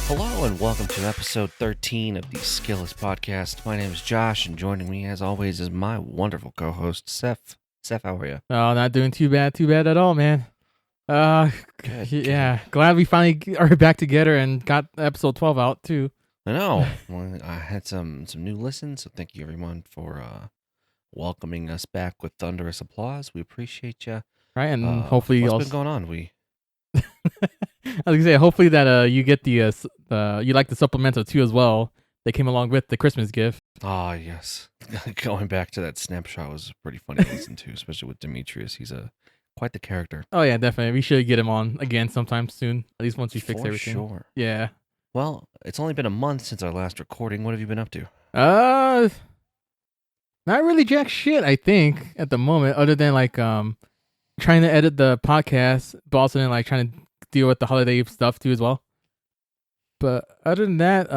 Hello and welcome to episode 13 of the Skillless Podcast. My name is Josh, and joining me as always is my wonderful co-host, Seth. Seth, how are you? Oh, not doing too bad at all, man. Good. Yeah, glad we finally are back together and got episode 12 out too. I know. Well, I had some new listens, so thank you everyone for welcoming us back with thunderous applause. We appreciate you. Right, and hopefully what's also, been going on? I was gonna say, hopefully that you get the you like the supplemental too as well. They came along with the Christmas gift. Ah, yes. Going back to that snapshot was pretty funny to listen to, especially with Demetrius. He's quite the character. Oh yeah, definitely. We should get him on again sometime soon. At least once we fix For everything. sure. Yeah. Well, it's only been a month since our last recording. What have you been up to? Not really jack shit, I think, at the moment, other than like trying to edit the podcast, but also then like trying to deal with the holiday stuff too as well. But other than that,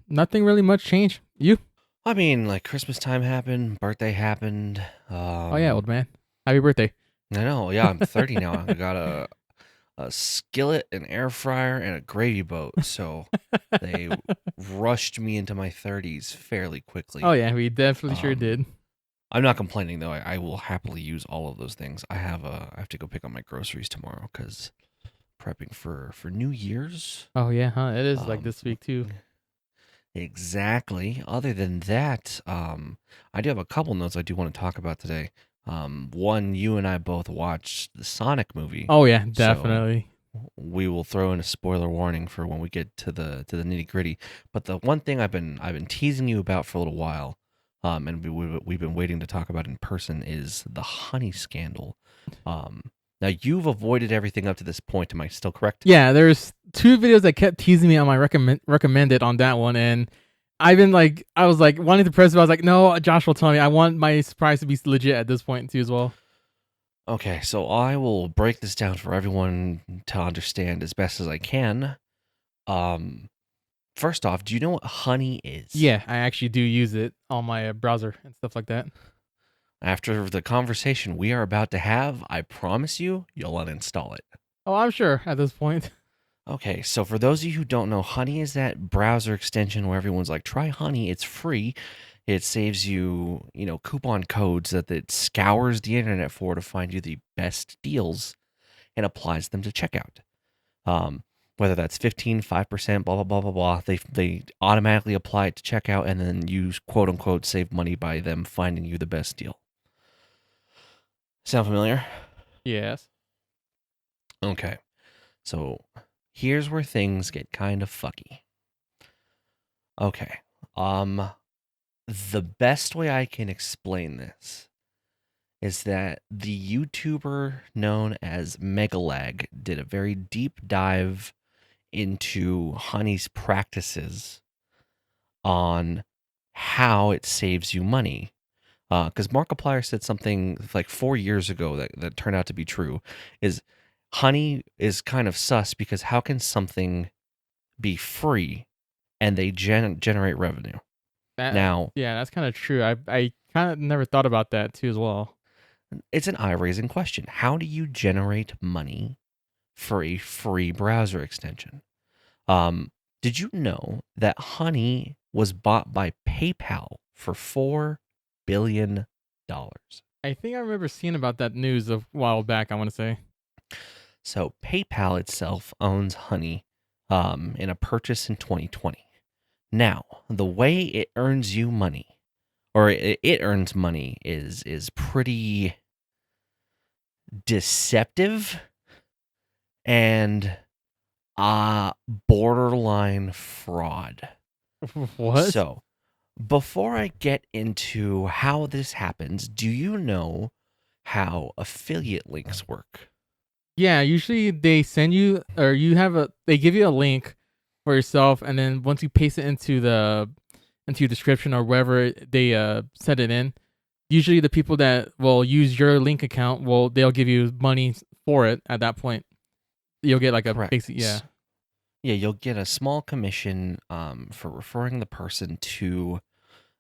nothing really much changed. You? I mean, like Christmas time happened, birthday happened. Oh yeah, old man. Happy birthday. I know. Yeah, I'm 30 now. I got a skillet, an air fryer, and a gravy boat. So they rushed me into my 30s fairly quickly. Oh yeah, we definitely sure did. I'm not complaining though. I will happily use all of those things. I have to go pick up my groceries tomorrow because prepping for New Year's. Oh yeah, huh? It is like this week too. Exactly. Other than that, I do have a couple notes I do want to talk about today. One, you and I both watched the Sonic movie. Oh yeah, definitely. So we will throw in a spoiler warning for when we get to the nitty gritty. But the one thing I've been teasing you about for a little while, and we've been waiting to talk about in person is the honey scandal. Now you've avoided everything up to this point. Am I still correct? Yeah, there's two videos that kept teasing me on my recommended on that one, and I was like wanting to press it. But I was like, no, Josh will tell me. I want my surprise to be legit at this point too as well. Okay, so I will break this down for everyone to understand as best as I can. First off, do you know what honey is? Yeah, I actually do use it on my browser and stuff like that. After the conversation we are about to have, I promise you'll uninstall it. Oh, I'm sure at this point. Okay, so for those of you who don't know, honey is that browser extension where everyone's like, try honey, it's free. It saves you, coupon codes that it scours the internet for to find you the best deals and applies them to checkout. Whether that's 15, 5%, blah, blah, blah, blah, blah. They automatically apply it to checkout, and then you, quote unquote, save money by them finding you the best deal. Sound familiar? Yes. Okay. So here's where things get kind of fucky. Okay. The best way I can explain this is that the YouTuber known as Megalag did a very deep dive into honey's practices on how it saves you money. Because Markiplier said something like 4 years ago that turned out to be true, is honey is kind of sus because how can something be free and they generate revenue? That's kind of true. I kind of never thought about that too as well. It's an eye-raising question. How do you generate money for a free browser extension? Did you know that honey was bought by PayPal for $4 billion? I think I remember seeing about that news a while back, I want to say. So PayPal itself owns honey in a purchase in 2020. Now, the way it earns you money, or it earns money, is pretty deceptive and borderline fraud. What? So, before I get into how this happens, do you know how affiliate links work? Yeah, usually they send you, or they give you a link for yourself, and then once you paste it into the description or wherever they set it in, usually the people that will use your link account they'll give you money for it at that point. You'll get like a basic, yeah. Yeah, you'll get a small commission for referring the person to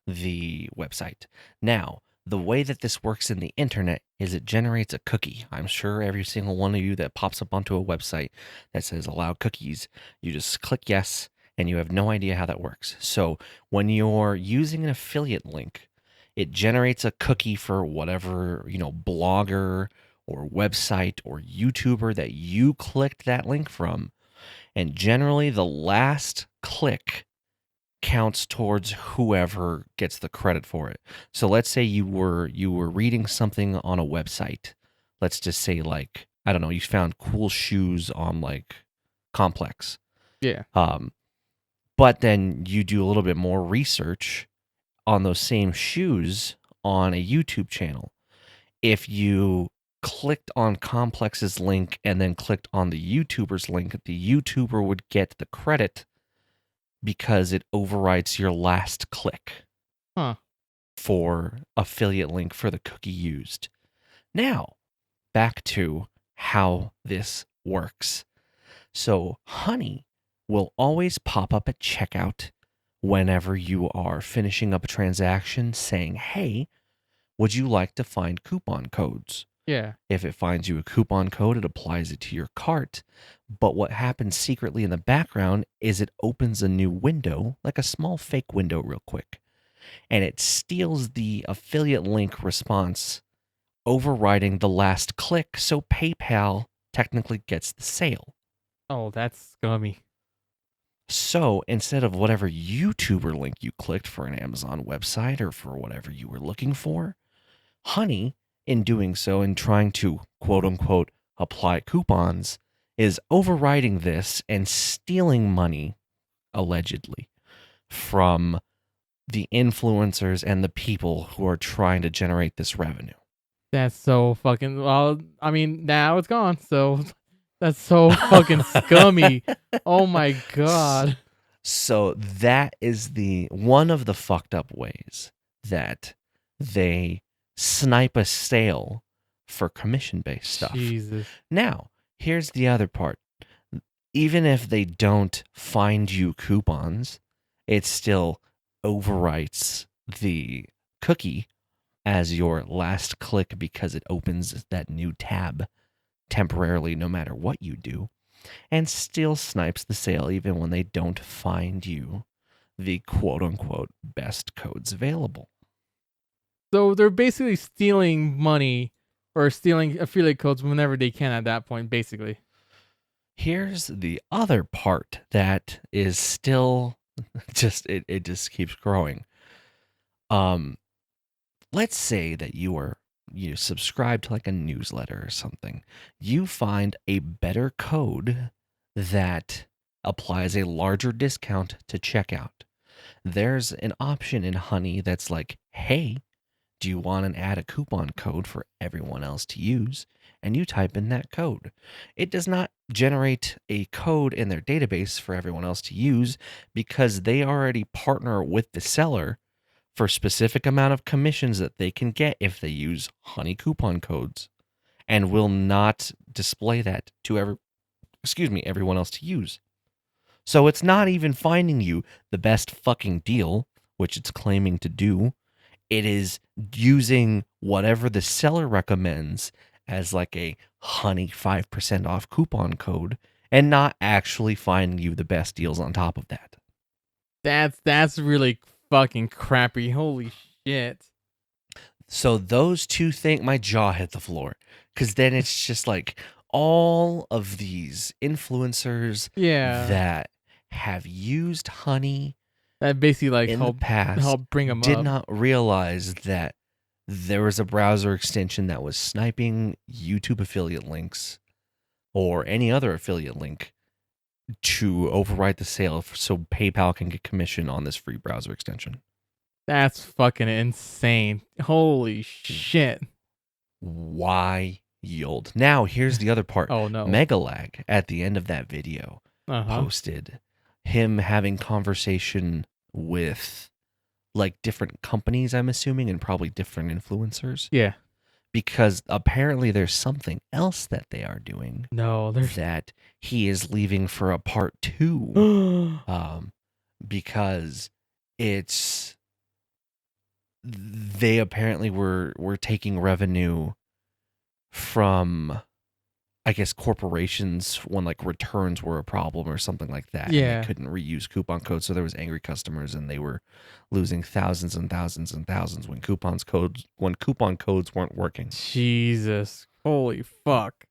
the website. Now, the way that this works in the internet is it generates a cookie. I'm sure every single one of you that pops up onto a website that says allow cookies, you just click yes, and you have no idea how that works. So when you're using an affiliate link, it generates a cookie for whatever, blogger or website or YouTuber that you clicked that link from. And generally, the last click counts towards whoever gets the credit for it. So let's say you were reading something on a website. Let's just say, like, I don't know, you found cool shoes on like Complex. Yeah. But then you do a little bit more research on those same shoes on a YouTube channel. If you clicked on Complex's link and then clicked on the YouTuber's link, the YouTuber would get the credit because it overwrites your last click Huh. for affiliate link for the cookie used. Now, back to how this works. So, Honey will always pop up at checkout whenever you are finishing up a transaction saying, "Hey, would you like to find coupon codes?" Yeah. If it finds you a coupon code, it applies it to your cart. But what happens secretly in the background is it opens a new window, like a small fake window, real quick, and it steals the affiliate link response, overriding the last click, so PayPal technically gets the sale. Oh, that's scummy. So instead of whatever YouTuber link you clicked for an Amazon website or for whatever you were looking for, Honey, in doing so and trying to quote unquote apply coupons, is overriding this and stealing money, allegedly, from the influencers and the people who are trying to generate this revenue. That's so fucking well. I mean, now it's gone. So that's so fucking scummy. Oh my god. So that is the one of the fucked up ways that they snipe a sale for commission-based stuff. Jesus. Now, here's the other part. Even if they don't find you coupons, it still overwrites the cookie as your last click because it opens that new tab temporarily no matter what you do, and still snipes the sale even when they don't find you the quote unquote best codes available. So they're basically stealing money or stealing affiliate codes whenever they can at that point, basically. Here's the other part that is still it just keeps growing. Let's say that you subscribe to like a newsletter or something. You find a better code that applies a larger discount to checkout. There's an option in Honey that's like, "Hey, do you want to add a coupon code for everyone else to use?" And you type in that code. It does not generate a code in their database for everyone else to use because they already partner with the seller for specific amount of commissions that they can get if they use Honey coupon codes, and will not display that to everyone else to use. So it's not even finding you the best fucking deal, which it's claiming to do. It is using whatever the seller recommends as like a Honey 5% off coupon code and not actually finding you the best deals on top of that. That's really fucking crappy. Holy shit. So those two things, my jaw hit the floor, because then it's just like all of these influencers Yeah. that have used Honey That basically like in the past help bring them did up. not realize that there was a browser extension that was sniping YouTube affiliate links or any other affiliate link to overwrite the sale so PayPal can get commission on this free browser extension. That's fucking insane. Holy shit. Wild. Now, here's the other part. Oh no. Megalag at the end of that video posted him having conversation with like different companies, I'm assuming, and probably different influencers. Yeah. Because apparently there's something else that they are doing No, there's that he is leaving for a part 2. Because it's they apparently were taking revenue from I guess corporations when like returns were a problem or something like that, and they Yeah. couldn't reuse coupon codes, so there was angry customers, and they were losing thousands and thousands and thousands when coupon codes weren't working. Jesus. Holy fuck.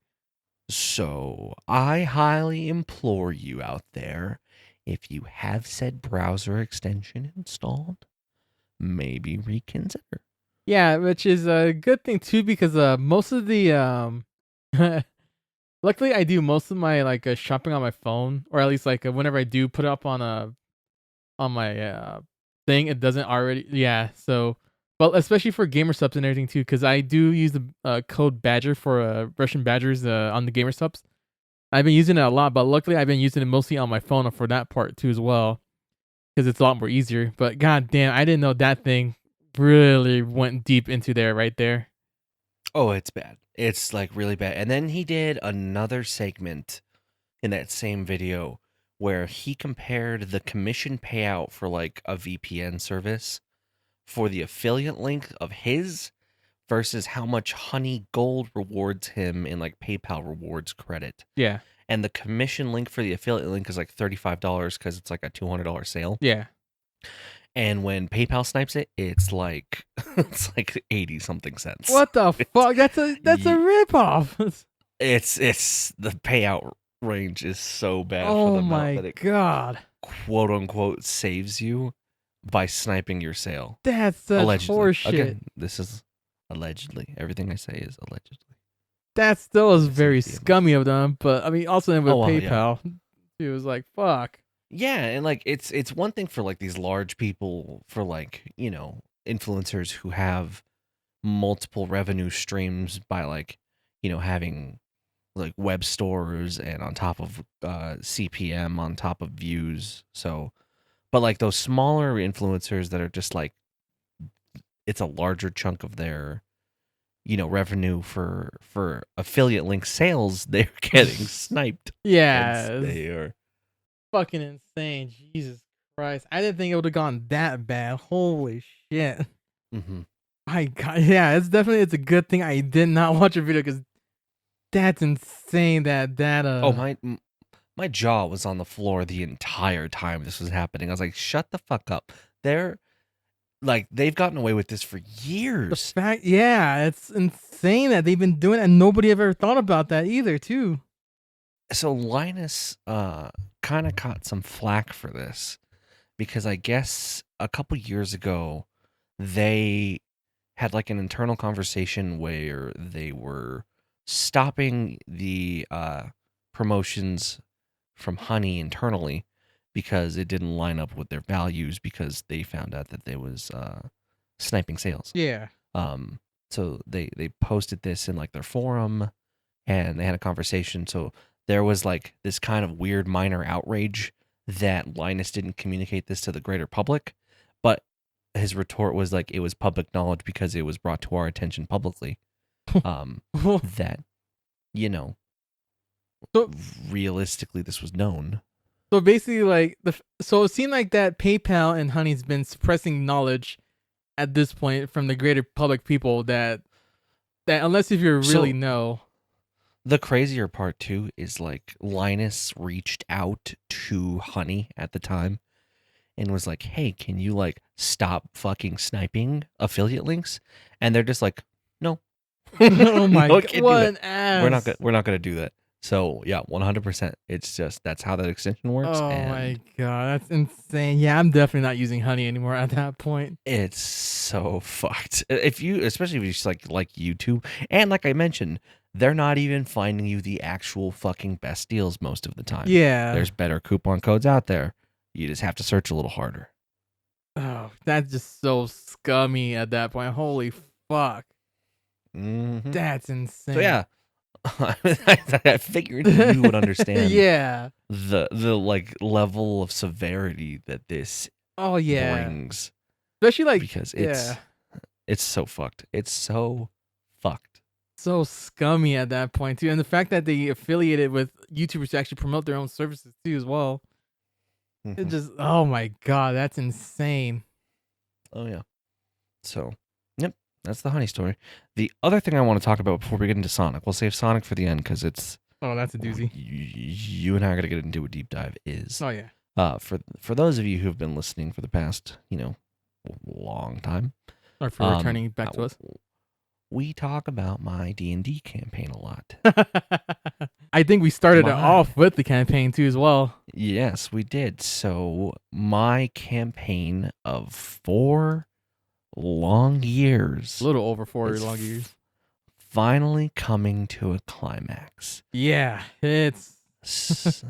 So I highly implore you out there, if you have said browser extension installed, maybe reconsider. Yeah, which is a good thing too because most of the luckily I do most of my like shopping on my phone, or at least like whenever I do put it up on my thing, it doesn't already. Yeah, so but especially for gamer subs and everything too, because I do use the code Badger for Russian Badgers on the gamer subs. I've been using it a lot, but luckily I've been using it mostly on my phone for that part too as well, because it's a lot more easier. But god damn, I didn't know that thing really went deep into there right there. Oh, it's bad. It's like really bad. And then he did another segment in that same video where he compared the commission payout for like a VPN service for the affiliate link of his versus how much Honey Gold rewards him in like PayPal rewards credit. Yeah, And the commission link for the affiliate link is like $35 because it's like a $200 sale. yeah. And when PayPal snipes it, it's like it's like 80 something cents. What the fuck? That's a Ye- ripoff. it's the payout range is so bad for Oh the amount my that it god, quote unquote saves you by sniping your sale. that's such Allegedly. horseshit. Again, this is allegedly. Everything I say is allegedly. That still is Because very of the scummy of them. But I mean, also then with Oh well, yeah. PayPal, it was like fuck. Yeah, and like it's one thing for like these large people, for like, influencers who have multiple revenue streams by like, having like web stores and on top of CPM on top of views. So, but like those smaller influencers that are just like, it's a larger chunk of their revenue for affiliate link sales, they're getting sniped. Yeah, it's They are. fucking insane. Jesus Christ, I didn't think it would have gone that bad. Holy shit. hmm My god, yeah, it's a good thing I did not watch a video because that's insane. Oh, my jaw was on the floor the entire time this was happening. I was like, shut the fuck up. They're like, they've gotten away with this for the years. fact, yeah, it's insane that they've been doing it and nobody ever thought about that either, too. So Linus kind of caught some flack for this because I guess a couple years ago they had like an internal conversation where they were stopping the promotions from Honey internally because it didn't line up with their values, because they found out that there was sniping sales. Yeah. Um, so they posted this in like their forum, and they had a conversation. So there was like this kind of weird minor outrage that Linus didn't communicate this to the greater public, but his retort was like, it was public knowledge because it was brought to our attention publicly. That, you know, So realistically this was known. So basically, like so it seemed like that PayPal and Honey's been suppressing knowledge at this point from the greater public people that unless if you really So know. the crazier part too is like Linus reached out to Honey at the time and was like, "Hey, can you like stop fucking sniping affiliate links?" And they're just like, "No, Oh my no, god, can't do what that. an ass! We're not gonna do that." So yeah, 100%. It's just that's how that extension works, Oh and my god, that's insane. Yeah, I'm definitely not using Honey anymore at that point. it's so fucked. If you, especially if you just like YouTube, and like I mentioned, they're not even finding you the actual fucking best deals most of the time. Yeah. There's better coupon codes out there. You just have to search a little harder. Oh, that's just so scummy at that point. Holy fuck, hmm that's So insane. yeah, I figured you would understand Yeah. the like level of severity that this Oh yeah. brings, Especially like because yeah. it's so fucked. It's so fucked. So scummy at that point too, and the fact that they affiliated with YouTubers to actually promote their own services too as well. It hmm just oh my god, that's insane. Oh yeah. So, that's the Honey story. The other thing I want to talk about before we get into Sonic, we'll save Sonic for the end because it's Oh, that's a doozy. you and I are gonna get into a deep dive is Oh yeah. for those of you who have been listening for the past long time. Or for Um, returning back to us. we talk about my D&D campaign a lot. I think we started it My off with the campaign too as well. Yes, we did. So my campaign of 4 long years A little over 4 is long years. finally coming to a climax. Yeah, it's S-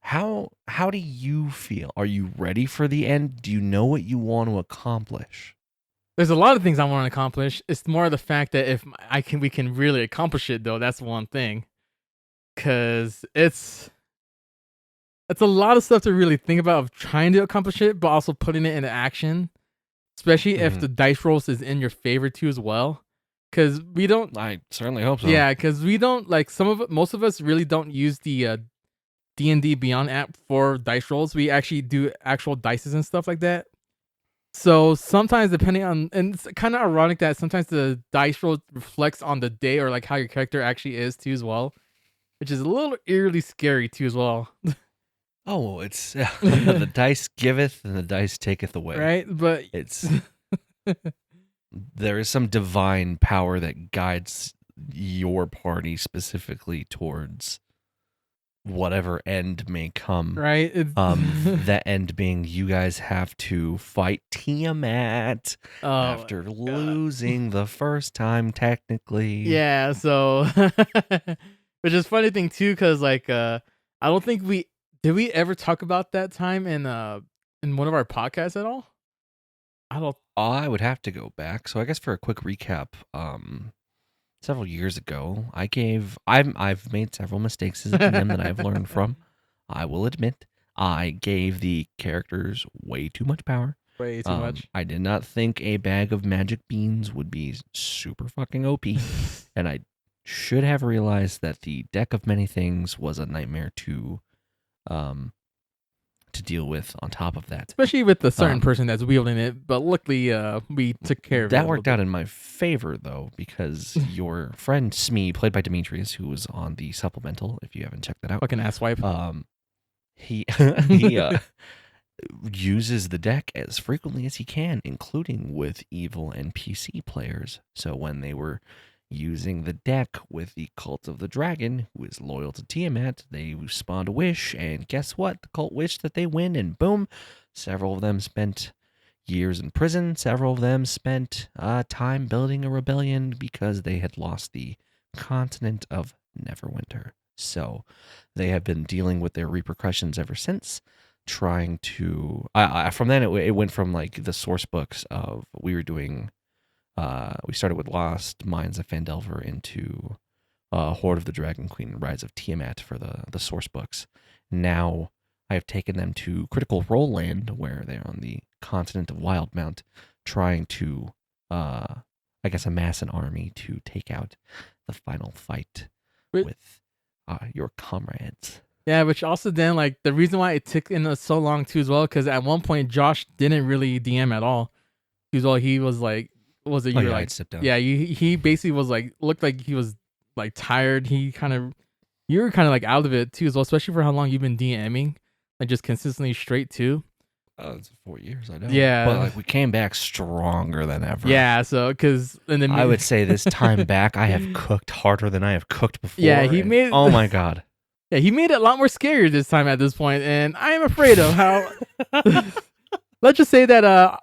how do you feel? Are you ready for the end? Do you know what you want to accomplish? there's a lot of things I want to accomplish. It's more the fact that if we can really accomplish it though. That's one thing, because it's a lot of stuff to really think about of trying to accomplish it, but also putting it into action. Especially if Mhm. the dice rolls is in your favor too as well, because we don't. I certainly hope so. Yeah, because we don't like most of us really don't use the D&D Beyond app for dice rolls. We actually do actual dices and stuff like that. So sometimes, depending on, and it's kind of ironic that sometimes the dice roll reflects on the day or like how your character actually is too as well, which is a little eerily scary too as well. Oh, it's the dice giveth and the dice taketh away. Right? But It's there is some divine power that guides your party specifically towards whatever end may come. right? It's, That end being you guys have to fight Tiamat oh, after losing the first time technically. yeah. So, which is funny thing too, because like I don't think we did we ever talk about that time in one of our podcasts at all. I don't. I would have to go back. So I guess for a quick recap, several years ago, I've made several mistakes as a DM that I've learned from. I will admit, I gave the characters way too much power. Way too much. I did not think a bag of magic beans would be super fucking OP, and I should have realized that the deck of many things was a nightmare to deal with. On top of that, Especially with the certain person that's wielding it, but luckily we took care of it. that worked out in my favor though, because your friend Smee, played by Demetrius, who was on the supplemental, if you haven't checked that out, Fucking asswipe. he uses the deck as frequently as he can, including with evil NPC players. So when they were using the deck with the Cult of the Dragon, who is loyal to Tiamat, they spawned a wish, and guess what? The cult wished that they win, and boom, several of them spent years in prison. Several of them spent time building a rebellion because they had lost the continent of Neverwinter. So they have been dealing with their repercussions ever since, trying to from then it went from like the source books of we were doing we started with Lost Mines of Phandelver into Horde of the Dragon Queen, Rise of Tiamat for the source books. Now I have taken them to Critical Role Land, where they're on the continent of Wildmount, trying to I guess amass an army to take out the final fight with your comrades. Yeah, which also then like the reason why it took in us so long too as well, because at one point Josh didn't really DM at all. He was like, what was it? You were like, sit down. yeah, he basically was like, looked like he was like tired. You were kind of like out of it too as well, especially for how long you've been DMing, like just consistently straight too. It's 4 years, I know. Yeah. But like we came back stronger than ever. Yeah, so because and then I would say this time back, I have cooked harder than I have cooked before. Yeah, he made. Oh my god. Yeah, he made it a lot more scarier this time at this point, and I am afraid of how. Let's just say that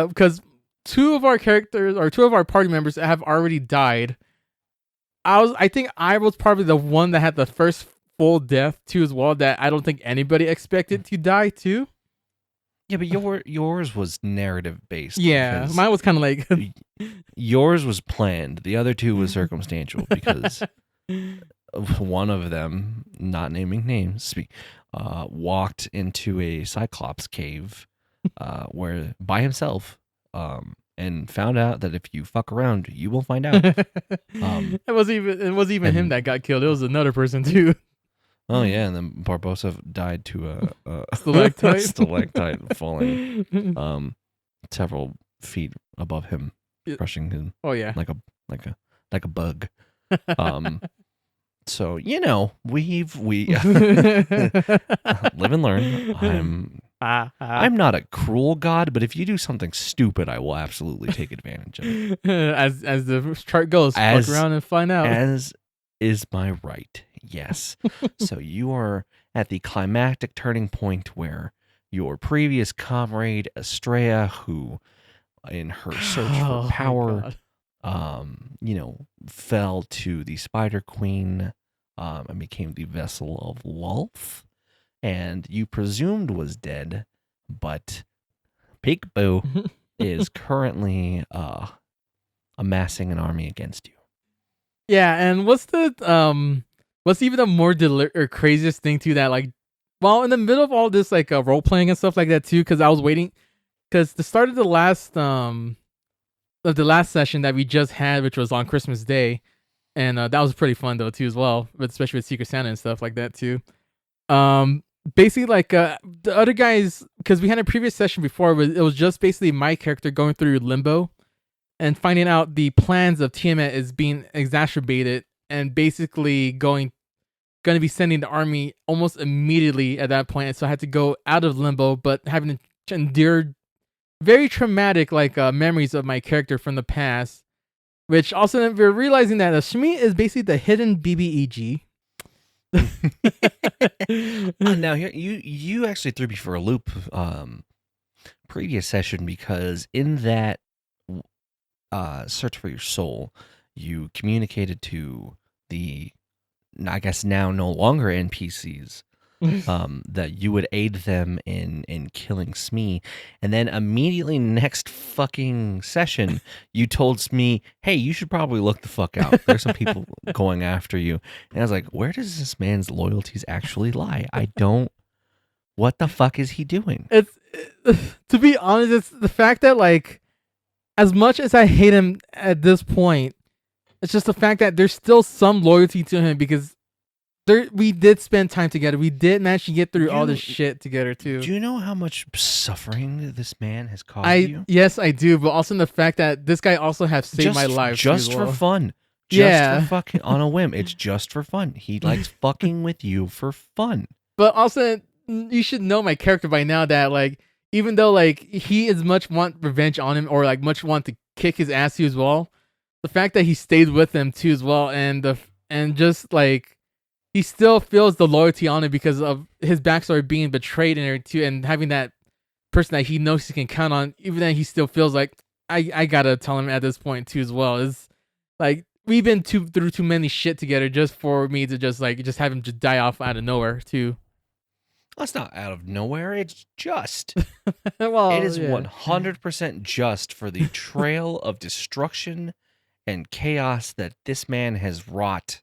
because two of our characters or two of our party members have already died. I think I was probably the one that had the first full death too as well, that I don't think anybody expected to die too. Yeah, but yours was narrative based. Yeah, mine was kind of like yours was planned. The other two was circumstantial because one of them, not naming names, walked into a Cyclops cave where by himself, and found out that if you fuck around, you will find out. It wasn't even him that got killed. It was another person too. Oh yeah, and then Barbosa died to a Stalactite falling several feet above him, crushing him. Oh yeah, like a bug. So we live and learn. I'm not a cruel god, but if you do something stupid, I will absolutely take advantage of it. As the chart goes, fuck around and find out. As is my right. Yes. So you are at the climactic turning point where your previous comrade Estrella, who in her search for power, fell to the Spider Queen, and became the vessel of Lulth, and you presumed was dead, but Peekaboo is currently amassing an army against you. Yeah, and what's even a more or craziest thing too, that like, while in the middle of all this like role playing and stuff like that too, because I was waiting, because the start of the last session that we just had, which was on Christmas Day, and that was pretty fun though too as well, especially with Secret Santa and stuff like that too. Basically like the other guys, because we had a previous session before, it was just basically my character going through limbo and finding out the plans of Tiamat is being exacerbated, and basically going to be sending the army almost immediately at that point. And so I had to go out of limbo, but having to endure very traumatic like memories of my character from the past, which also we're realizing that Shmi is basically the hidden BBEG. Now here you actually threw me for a loop previous session, because in that search for your soul, you communicated to the, I guess now no longer NPCs, that you would aid them in killing Smee, and then immediately next fucking session you told Smee, hey, you should probably look the fuck out, there's some people going after you. And I was like, where does this man's loyalties actually lie? What the fuck is he doing? It's to be honest, it's the fact that like, as much as I hate him at this point, it's just the fact that there's still some loyalty to him, because we did spend time together. We did manage to get through all this shit together too. Do you know how much suffering this man has caused you? Yes, I do, but also the fact that this guy also has saved my life just for fun. For fucking on a whim. It's just for fun. He likes fucking with you for fun. But also, you should know my character by now, that like, even though like he is much want revenge on him, or like much want to kick his ass too as well, the fact that he stayed with him too as well, and just like, he still feels the loyalty on it because of his backstory being betrayed in there too, and having that person that he knows he can count on, even then he still feels like, I gotta tell him at this point too as well. It's like, we've been through too many shit together just for me to just have him just die off out of nowhere too. That's not out of nowhere. It's just. Well, it is 100% just for the trail of destruction and chaos that this man has wrought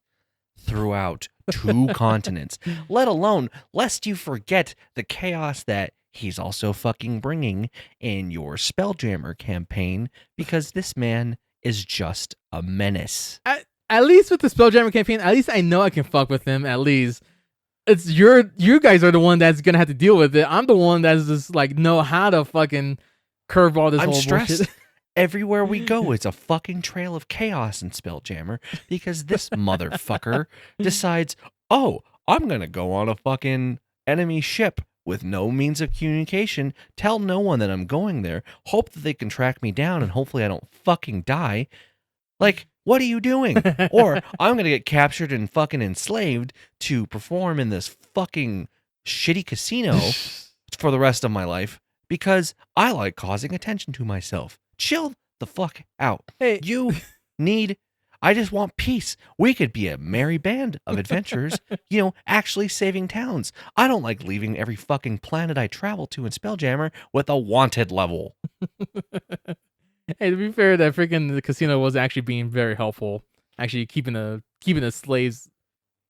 throughout 2 continents, let alone, lest you forget the chaos that he's also fucking bringing in your Spelljammer campaign, because this man is just a menace. At least with the Spelljammer campaign, at least I know I can fuck with him. At least it's you guys are the one that's gonna have to deal with it. I'm the one that's just like know how to fucking curve all this whole bullshit. Everywhere we go, it's a fucking trail of chaos in Spelljammer, because this motherfucker decides, oh, I'm gonna go on a fucking enemy ship with no means of communication, tell no one that I'm going there, hope that they can track me down, and hopefully I don't fucking die. Like, what are you doing? Or I'm gonna get captured and fucking enslaved to perform in this fucking shitty casino for the rest of my life, because I like causing attention to myself. Chill the fuck out. Hey, I just want peace. We could be a merry band of adventurers, actually saving towns. I don't like leaving every fucking planet I travel to in Spelljammer with a wanted level. Hey, to be fair, that freaking the casino was actually being very helpful. Actually keeping the slaves,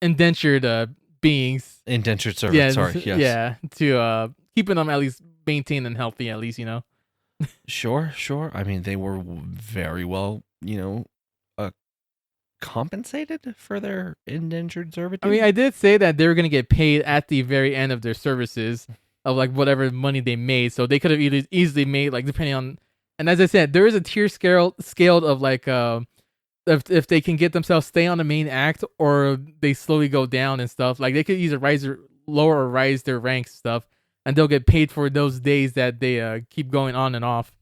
indentured beings. Indentured servants, yes. Yeah, to keeping them at least maintained and healthy, at least, Sure. I mean, they were very well, compensated for their indentured servitude. I mean, I did say that they were going to get paid at the very end of their services of like whatever money they made. So they could have easily made, like, depending on, and as I said, there is a tier scaled of like if they can get themselves stay on the main act or they slowly go down and stuff. Like they could either lower or rise their ranks stuff, and they'll get paid for those days that they keep going on and off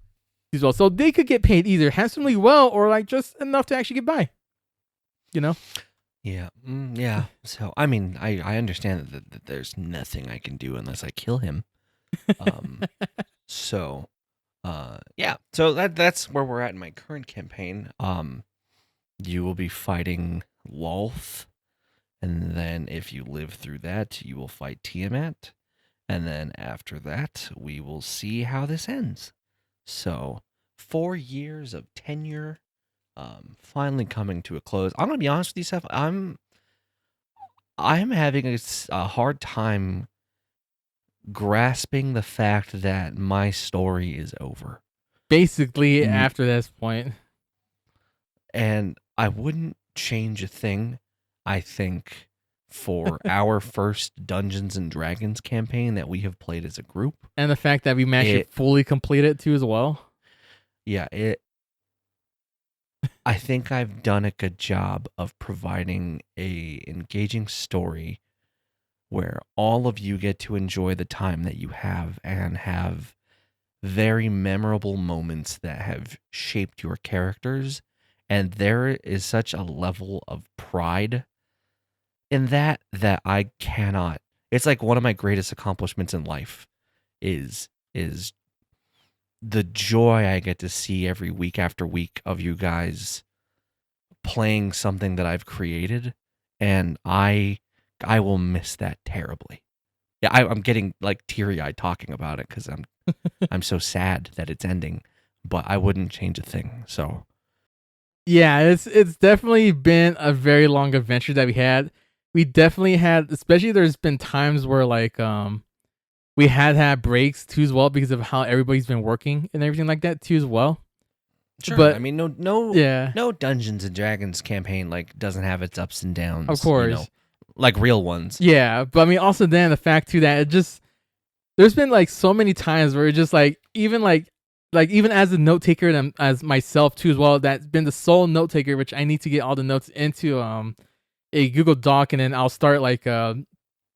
as well. So they could get paid either handsomely well or like just enough to actually get by. You know? Yeah, yeah. So I mean, I understand that there's nothing I can do unless I kill him. Um, so yeah. So that's where we're at in my current campaign. You will be fighting Lolth, and then if you live through that, you will fight Tiamat, and then after that, we will see how this ends. So 4 years of tenure, finally coming to a close. I'm gonna be honest with you, Seth. I'm having a hard time grasping the fact that my story is over. Basically, N- after this point. And I wouldn't change a thing, I think, for our first Dungeons and Dragons campaign that we have played as a group. And the fact that we managed to fully complete it too as well. Yeah, I think I've done a good job of providing a engaging story where all of you get to enjoy the time that you have and have very memorable moments that have shaped your characters. And there is such a level of pride in that I cannot. It's like one of my greatest accomplishments in life is the joy I get to see every week after week of you guys playing something that I've created, and I will miss that terribly. Yeah, I'm getting like teary eyed talking about it because I'm so sad that it's ending, but I wouldn't change a thing. So Yeah, it's definitely been a very long adventure that we had. We definitely had, especially there's been times where like we had breaks too as well because of how everybody's been working and everything like that too as well. sure, I But mean no yeah, no Dungeons and Dragons campaign like doesn't have its ups and of downs, course. like real ones. Yeah, but I mean also then the fact too that it just there's been like so many times where it's just like even as a note taker and as myself too as well, that's been the sole note taker, which I need to get all the notes into a Google Doc, and then I'll start like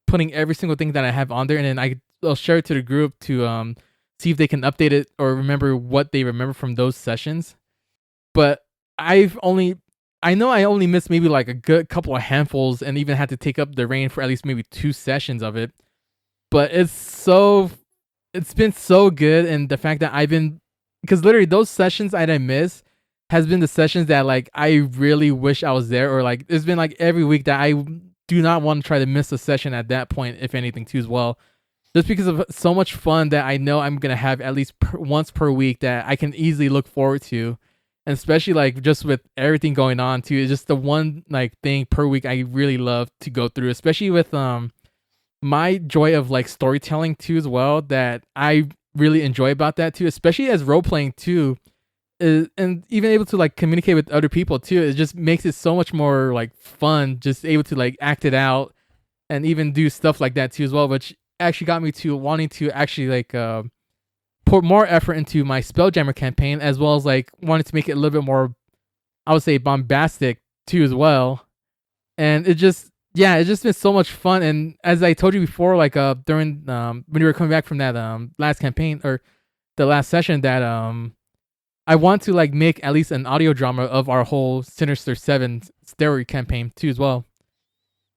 putting every single thing that I have on there, and then I'll share it to the group to see if they can update it or remember what they remember from those sessions. But I've only I know I only missed maybe like a good couple of handfuls and even had to take up the reign for at least maybe 2 sessions of it. But it's been so good, and the fact that I've been because literally those sessions that I miss has been the sessions that like I really wish I was there, or like it's been like every week that I do not want to try to miss a session at that point, if anything, too as well. Just because of so much fun that I know I'm gonna have at least once per week that I can easily look forward to, and especially like just with everything going on too, it's just the one like thing per week I really love to go through, especially with my joy of like storytelling too as well that I really enjoy about that too, especially as role playing too, and even able to like communicate with other people too. It just makes it so much more like fun, just able to like act it out and even do stuff like that too as well, which actually got me to wanting to actually like put more effort into my Spelljammer campaign, as well as like wanting to make it a little bit more, I would say, bombastic too as well. And it just yeah, it's just been so much fun. And as I told you before, like during when you were coming back from that last campaign or the last session, that I want to like make at least an audio drama of our whole Sinister Seven story campaign too as well.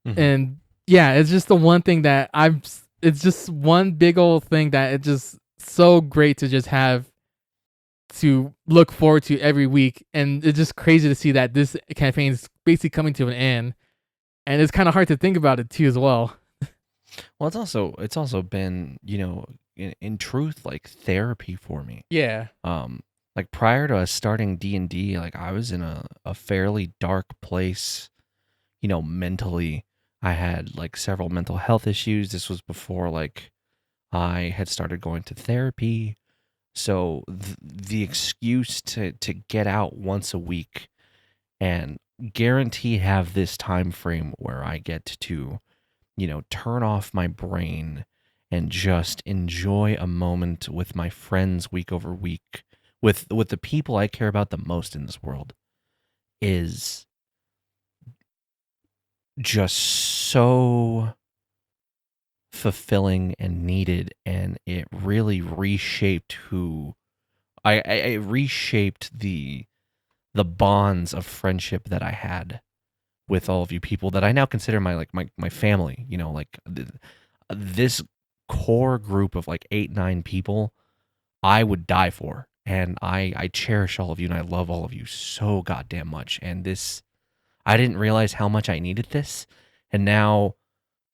Mhm. And yeah, it's just the one thing that I'm. It's just one big old thing that it's just so great to just have to look forward to every week, and it's just crazy to see that this campaign is basically coming to an end, and it's kind of hard to think about it too as well. Well, it's also been, in truth, like therapy for me. Yeah, Um, like prior to us starting D&D, like I was in a fairly dark place, mentally. I had like several mental health issues. This was before like I had started going to therapy. So the excuse to get out once a week and guarantee have this time frame where I get to, turn off my brain and just enjoy a moment with my friends week over week with the people I care about the most in this world is just so fulfilling and needed, and it really reshaped who I reshaped the bonds of friendship that I had with all of you people that I now consider my family. You know, like this core group of like 8-9 people I would die for, and I cherish all of you and I love all of you so goddamn much. And this, I didn't realize how much I needed this, and now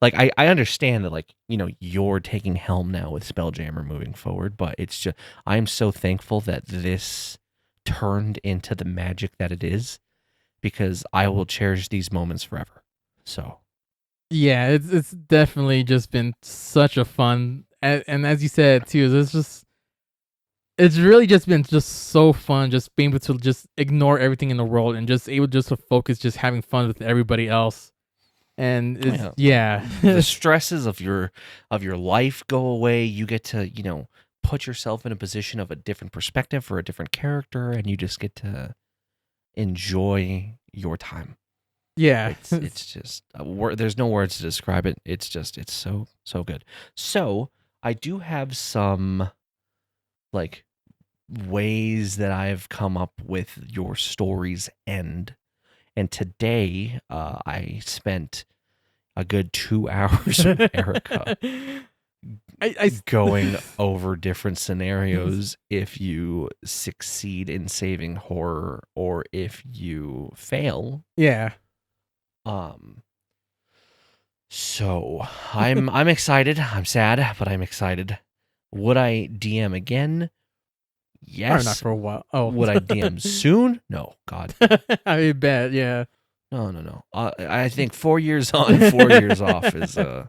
like I understand that, like, you know, you're taking helm now with Spelljammer moving forward, but it's just I'm so thankful that this turned into the magic that it is, because I will cherish these moments forever. So Yeah, it's definitely just been such a fun, and as you said too, it's really just been just so fun, just being able to just ignore everything in the world and just able just to focus, just having fun with everybody else. And it's yeah, the stresses of your life go away. You get to, you know, put yourself in a position of a different perspective for a different character, and you just get to enjoy your time. yeah. It's just there's no words to describe it. It's just it's so good. So I do have some like ways that I've come up with your story's end, and today I spent a good 2 hours with Erica going over different scenarios if you succeed in saving horror or if you fail. Yeah. So I'm excited. I'm sad, but I'm excited. Would I DM again? Or Yes. not for a while. Oh, Would I DM soon? No. God. I bet. Yeah. No. I think 4 years on, 4 years off is a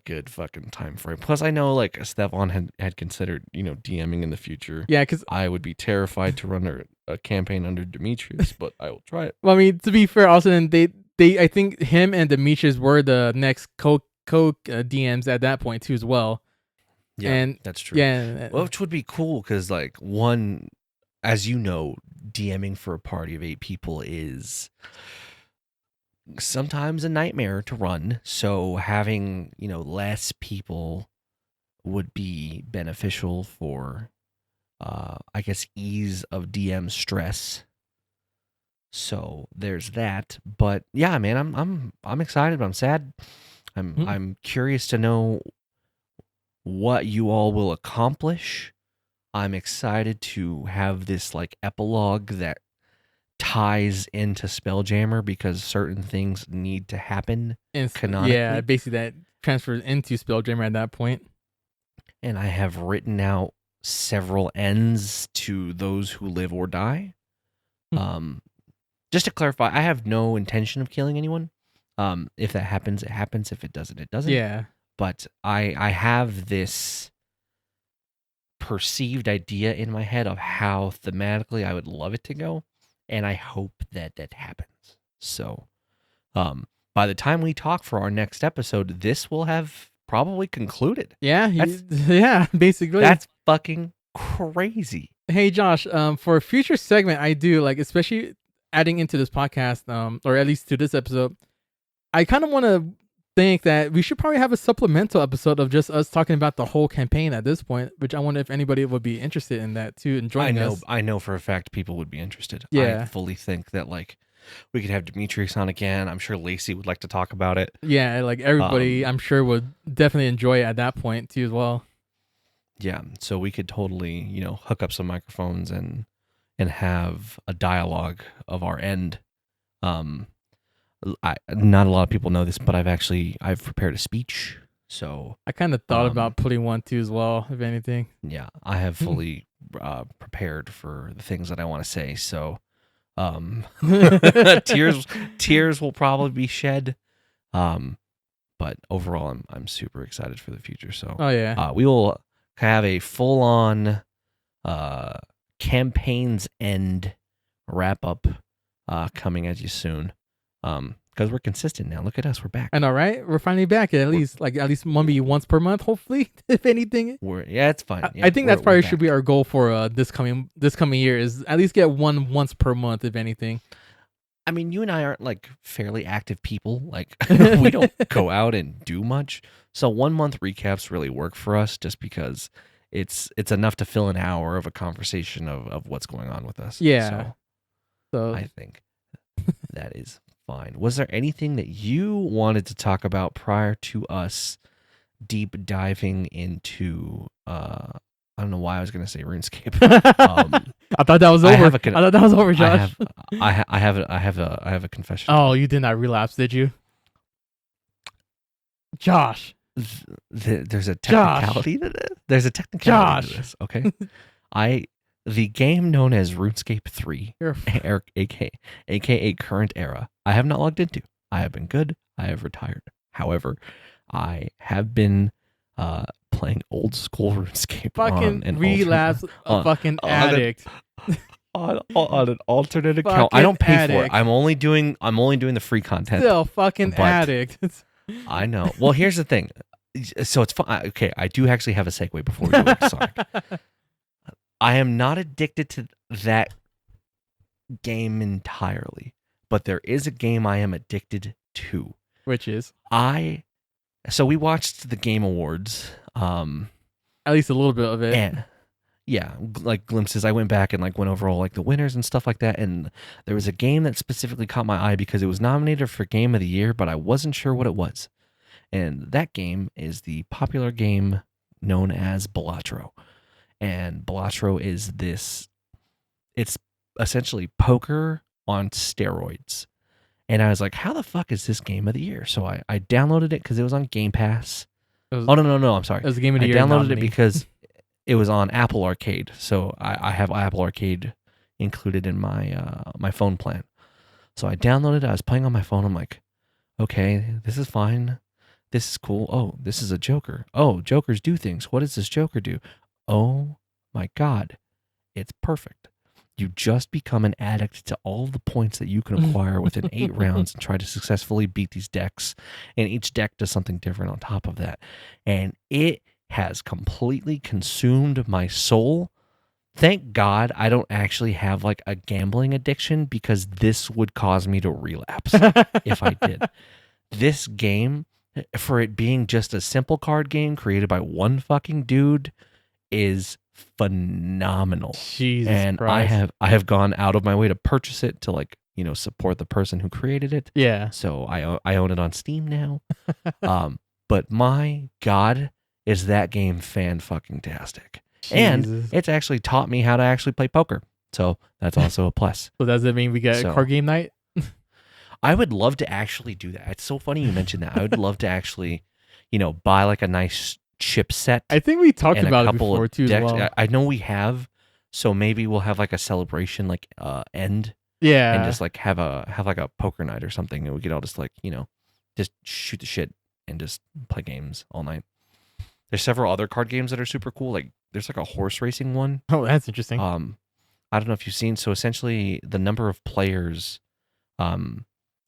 good fucking time frame. Plus, I know like Stefan had considered, you know, DMing in the future. Yeah, because I would be terrified to run a campaign under Demetrius, but I will try it. well, I mean, to be fair, also, then they I think him and Demetrius were the next co DMs at that point too as well. Yeah, and that's true. Yeah, Which would be cool because, like, one, as you know, DMing for a party of 8 people is sometimes a nightmare to run. So having, you know, less people would be beneficial for, I guess, ease of DM stress. So there's that. But yeah, man, I'm excited, but I'm sad. I'm curious to know what you all will accomplish. I'm excited to have this like epilogue that ties into Spelljammer because certain things need to happen canonically. yeah, basically that transfers into Spelljammer at that point. And I have written out several ends to those who live or die. Just to clarify, I have no intention of killing anyone. If that happens, it happens. If it doesn't, it doesn't. Yeah. But I have this perceived idea in my head of how thematically I would love it to go, and I hope that that happens. So, by the time we talk for our next episode, this will have probably concluded. Yeah, yeah, basically. That's fucking crazy. Hey Josh, for a future segment, I do like, especially adding into this podcast, or at least to this episode, I kind of want to think that we should probably have a supplemental episode of just us talking about the whole campaign at this point, which I wonder if anybody would be interested in that too and joining us. I know for a fact people would be interested. Yeah. I fully think that like we could have Demetrius on again. I'm sure Lacey would like to talk about it. Yeah, like everybody I'm sure would definitely enjoy it at that point too as well. Yeah, so we could totally, you know, hook up some microphones and have a dialogue of our end. Not a lot of people know this, but I've prepared a speech. So I kind of thought about putting one too as well, if anything. Yeah, I have fully prepared for the things that I want to say. So tears will probably be shed. But overall, I'm super excited for the future. So oh yeah, we will have a full on campaign's end wrap up coming at you soon. Because we're consistent now. Look at us, we're back. I know, right? We're finally back at least maybe once per month, hopefully, if anything. It's fine. Yeah, I think that's probably should be our goal for this coming year is at least get one once per month, if anything. I mean, you and I aren't like fairly active people. Like we don't go out and do much. So 1 month recaps really work for us just because it's enough to fill an hour of a conversation of what's going on with us. Yeah. So So I think that is fine. Was there anything that you wanted to talk about prior to us deep diving into I don't know why I was gonna say RuneScape. I thought that was I over. have a I thought that was over, Josh. I have a confession. Oh, you did not relapse, did you? Josh. There's a Josh. technicality to this. There's a technicality to Josh. this. Okay, the game known as RuneScape 3, You're a aka Current Era, I have not logged into. I have been good. I have retired. However, I have been playing old school RuneScape on fucking an relapse, a fucking addict. on an alternate account. Fucking I don't pay for it. addict. I'm only doing the free content. Still fucking But- addict. I know. Well, here's the thing. So it's fun. Okay, I do actually have a segue before we go into Sonic. I am not addicted to that game entirely, but there is a game I am addicted to. Which is So we watched the Game Awards. at least a little bit of it. And yeah, like glimpses. I went back and like went over all like the winners and stuff like that. And there was a game that specifically caught my eye because it was nominated for Game of the Year, but I wasn't sure what it was. And that game is the popular game known as Balatro. And Balatro is it's essentially poker on steroids. And I was like, how the fuck is this Game of the Year? So I downloaded it because it was on Game Pass. It was, Oh, no, I'm sorry. it was a game of I the year. downloaded it nominee. because it was on Apple Arcade. So I have Apple Arcade included in my my phone plan. So I downloaded it. I was playing on my phone. I'm like, okay, this is fine. This is cool. Oh, this is a Joker. Oh, Jokers do things. What does this Joker do? Oh my God. It's perfect. You just become an addict to all the points that you can acquire within 8 rounds and try to successfully beat these decks. And each deck does something different on top of that. And it has completely consumed my soul. Thank God I don't actually have like a gambling addiction because this would cause me to relapse if I did. This game, for it being just a simple card game created by one fucking dude, is phenomenal. Jesus And Christ. I have gone out of my way to purchase it to like, support the person who created it. Yeah. So I own it on Steam now. But my God, is that game fan fucking tastic. And Jesus. it's actually taught me how to actually play poker. So that's also a plus. So does it mean we get a So- card game night? I would love to actually do that. It's so funny you mentioned that. I would love to actually, buy like a nice chip set. I think we talked and a about it couple before of too as decks. well. I know we have. So maybe we'll have like a celebration like end Yeah. and just like have like a poker night or something, and we could all just like, just shoot the shit and just play games all night. There's several other card games that are super cool. Like there's like a horse racing one. Oh, that's interesting. I don't know if you've seen. So essentially, the number of players,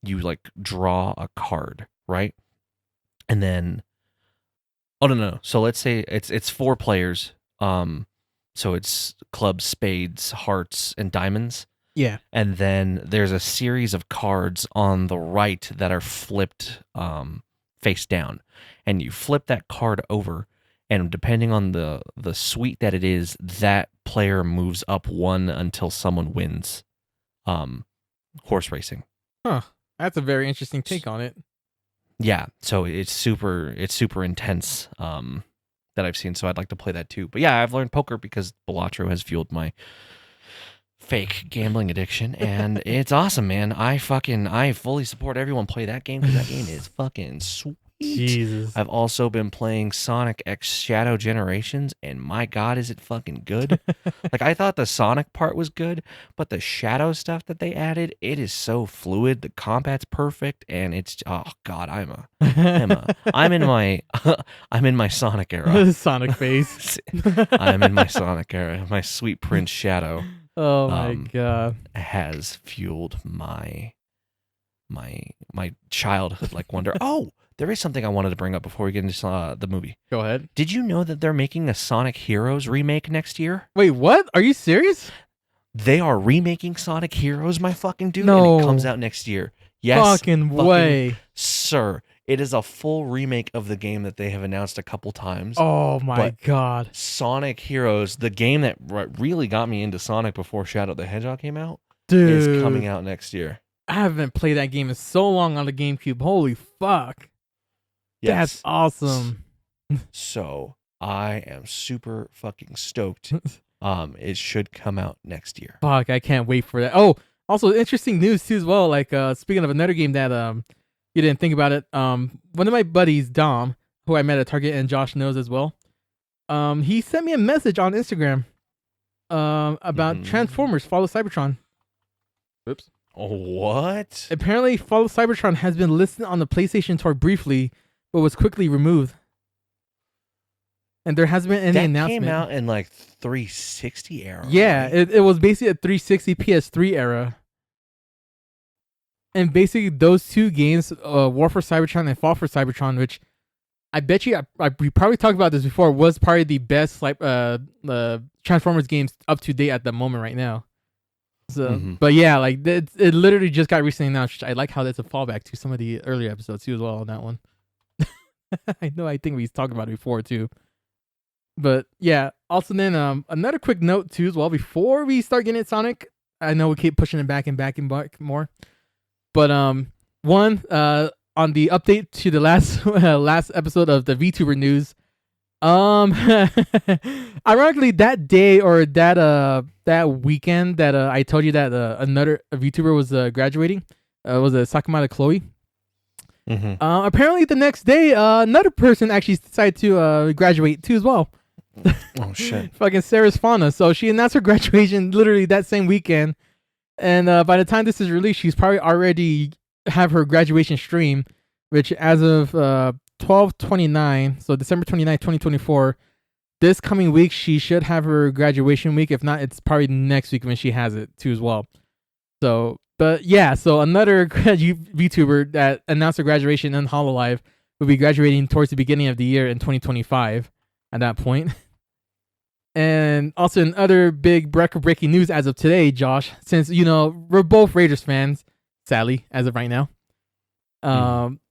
you like draw a card, right? And then, oh no. So let's say it's 4 players. So it's clubs, spades, hearts, and diamonds. Yeah. And then there's a series of cards on the right that are flipped face down. And you flip that card over, and depending on the suite that it is, that player moves up 1 until someone wins horse racing. Huh. That's a very interesting take on it. Yeah, so it's super intense that I've seen, so I'd like to play that too. But yeah, I've learned poker because Balatro has fueled my fake gambling addiction, and it's awesome, man. I fully support everyone play that game because that game is fucking sweet. Jesus. I've also been playing Sonic X Shadow Generations, and my God, is it fucking good. Like, I thought the Sonic part was good, but the Shadow stuff that they added, it is so fluid. The combat's perfect, and it's, oh God, I'm in my Sonic era. Sonic face. I'm in my Sonic era. My sweet Prince Shadow Oh my God. has fueled my childhood like wonder. Oh, there is something I wanted to bring up before we get into the movie. Go ahead. Did you know that they're making a Sonic Heroes remake next year? Wait, what? Are you serious? They are remaking Sonic Heroes, my fucking dude, and it comes No out next year. Yes, fucking fucking way. sir. It is a full remake of the game that they have announced a couple times. Oh my But god. Sonic Heroes, the game that really got me into Sonic before Shadow the Hedgehog came out, is coming Dude. out next year. I haven't played that game in so long on the GameCube. Holy fuck. That's Yes. awesome. So I am super fucking stoked. It should come out next year. Fuck, I can't wait for that. Oh, also interesting news too as well. Like speaking of another game that you didn't think about it. One of my buddies, Dom, who I met at Target and Josh knows as well. He sent me a message on Instagram about Transformers Fall of Cybertron. Oops. What? Apparently Fall of Cybertron has been listed on the PlayStation Store briefly, but was quickly removed. And there hasn't been any that announcement. Came out in like 360 era. Yeah, right? it was basically a 360 PS3 era. And basically those two games, War for Cybertron and Fall for Cybertron, which I bet you we probably talked about this before, was probably the best Transformers games up to date at the moment right now. So, but yeah, like it literally just got recently announced. I like how that's a fallback to some of the earlier episodes too as well on that one. I think we talked about it before too. But yeah, also then another quick note too as well before we start getting at Sonic. I know we keep pushing it back and back more. But one on the update to the last episode of the VTuber news, ironically that day or that weekend that I told you that another VTuber was graduating, was Sakamata Chloe. Apparently the next day another person actually decided to graduate too as well. Oh shit. Fucking Sarah's Fauna. So she announced her graduation literally that same weekend. And by the time this is released, she's probably already have her graduation stream, which as of 12/29, so December 29th, 2024, this coming week, she should have her graduation week. If not, it's probably next week when she has it too as well. So, but yeah, so another VTuber that announced her graduation in HoloLive will be graduating towards the beginning of the year in 2025 at that point. And also in other big record-breaking news as of today, Josh, since, we're both Raiders fans, sadly, as of right now.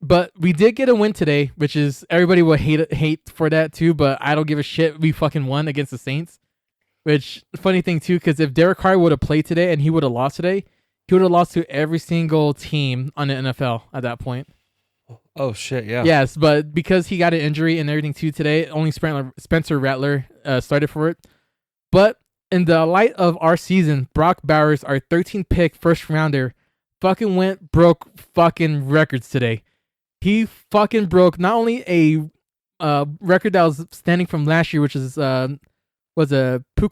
But we did get a win today, which is, everybody will hate for that too, but I don't give a shit. We fucking won against the Saints. Which, funny thing too, because if Derek Carr would have played today and he would have lost today, he would have lost to every single team on the NFL at that point. Oh shit, yeah. Yes, but because he got an injury and everything too today, only Spencer Rattler started for it. But in the light of our season, Brock Bowers, our 13th pick first rounder, fucking broke fucking records today. He fucking broke not only a record that was standing from last year, which was Puka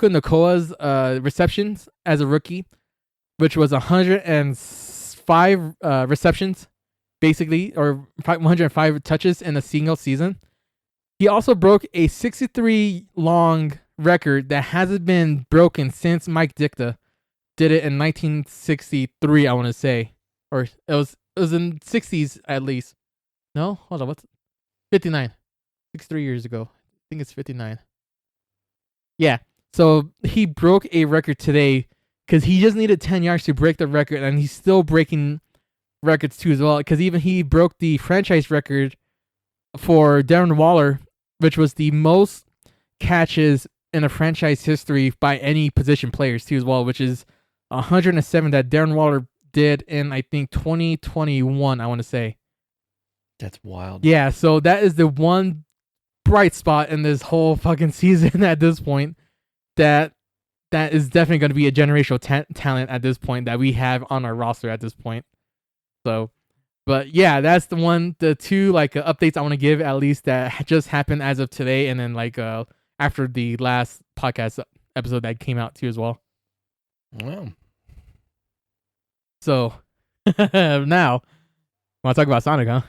Nakoa's receptions as a rookie, which was 105 receptions, basically, or 105 touches in a single season. He also broke a 63 long record that hasn't been broken since Mike Ditka did it in 1963, I want to say. Or it was in 60s at least. No? Hold on, what's 59. 63 years ago. I think it's 59. Yeah. So he broke a record today because he just needed 10 yards to break the record, and he's still breaking records too as well, because even he broke the franchise record for Darren Waller, which was the most catches in a franchise history by any position players too as well, which is 107 that Darren Waller did in, I think, 2021, I want to say. That's wild. Yeah, so that is the one bright spot in this whole fucking season at this point, that is definitely going to be a generational talent at this point that we have on our roster at this point. So, but yeah, that's the two updates I want to give, at least, that just happened as of today, and then after the last podcast episode that came out too as well. Wow. So now, want to talk about Sonic, huh?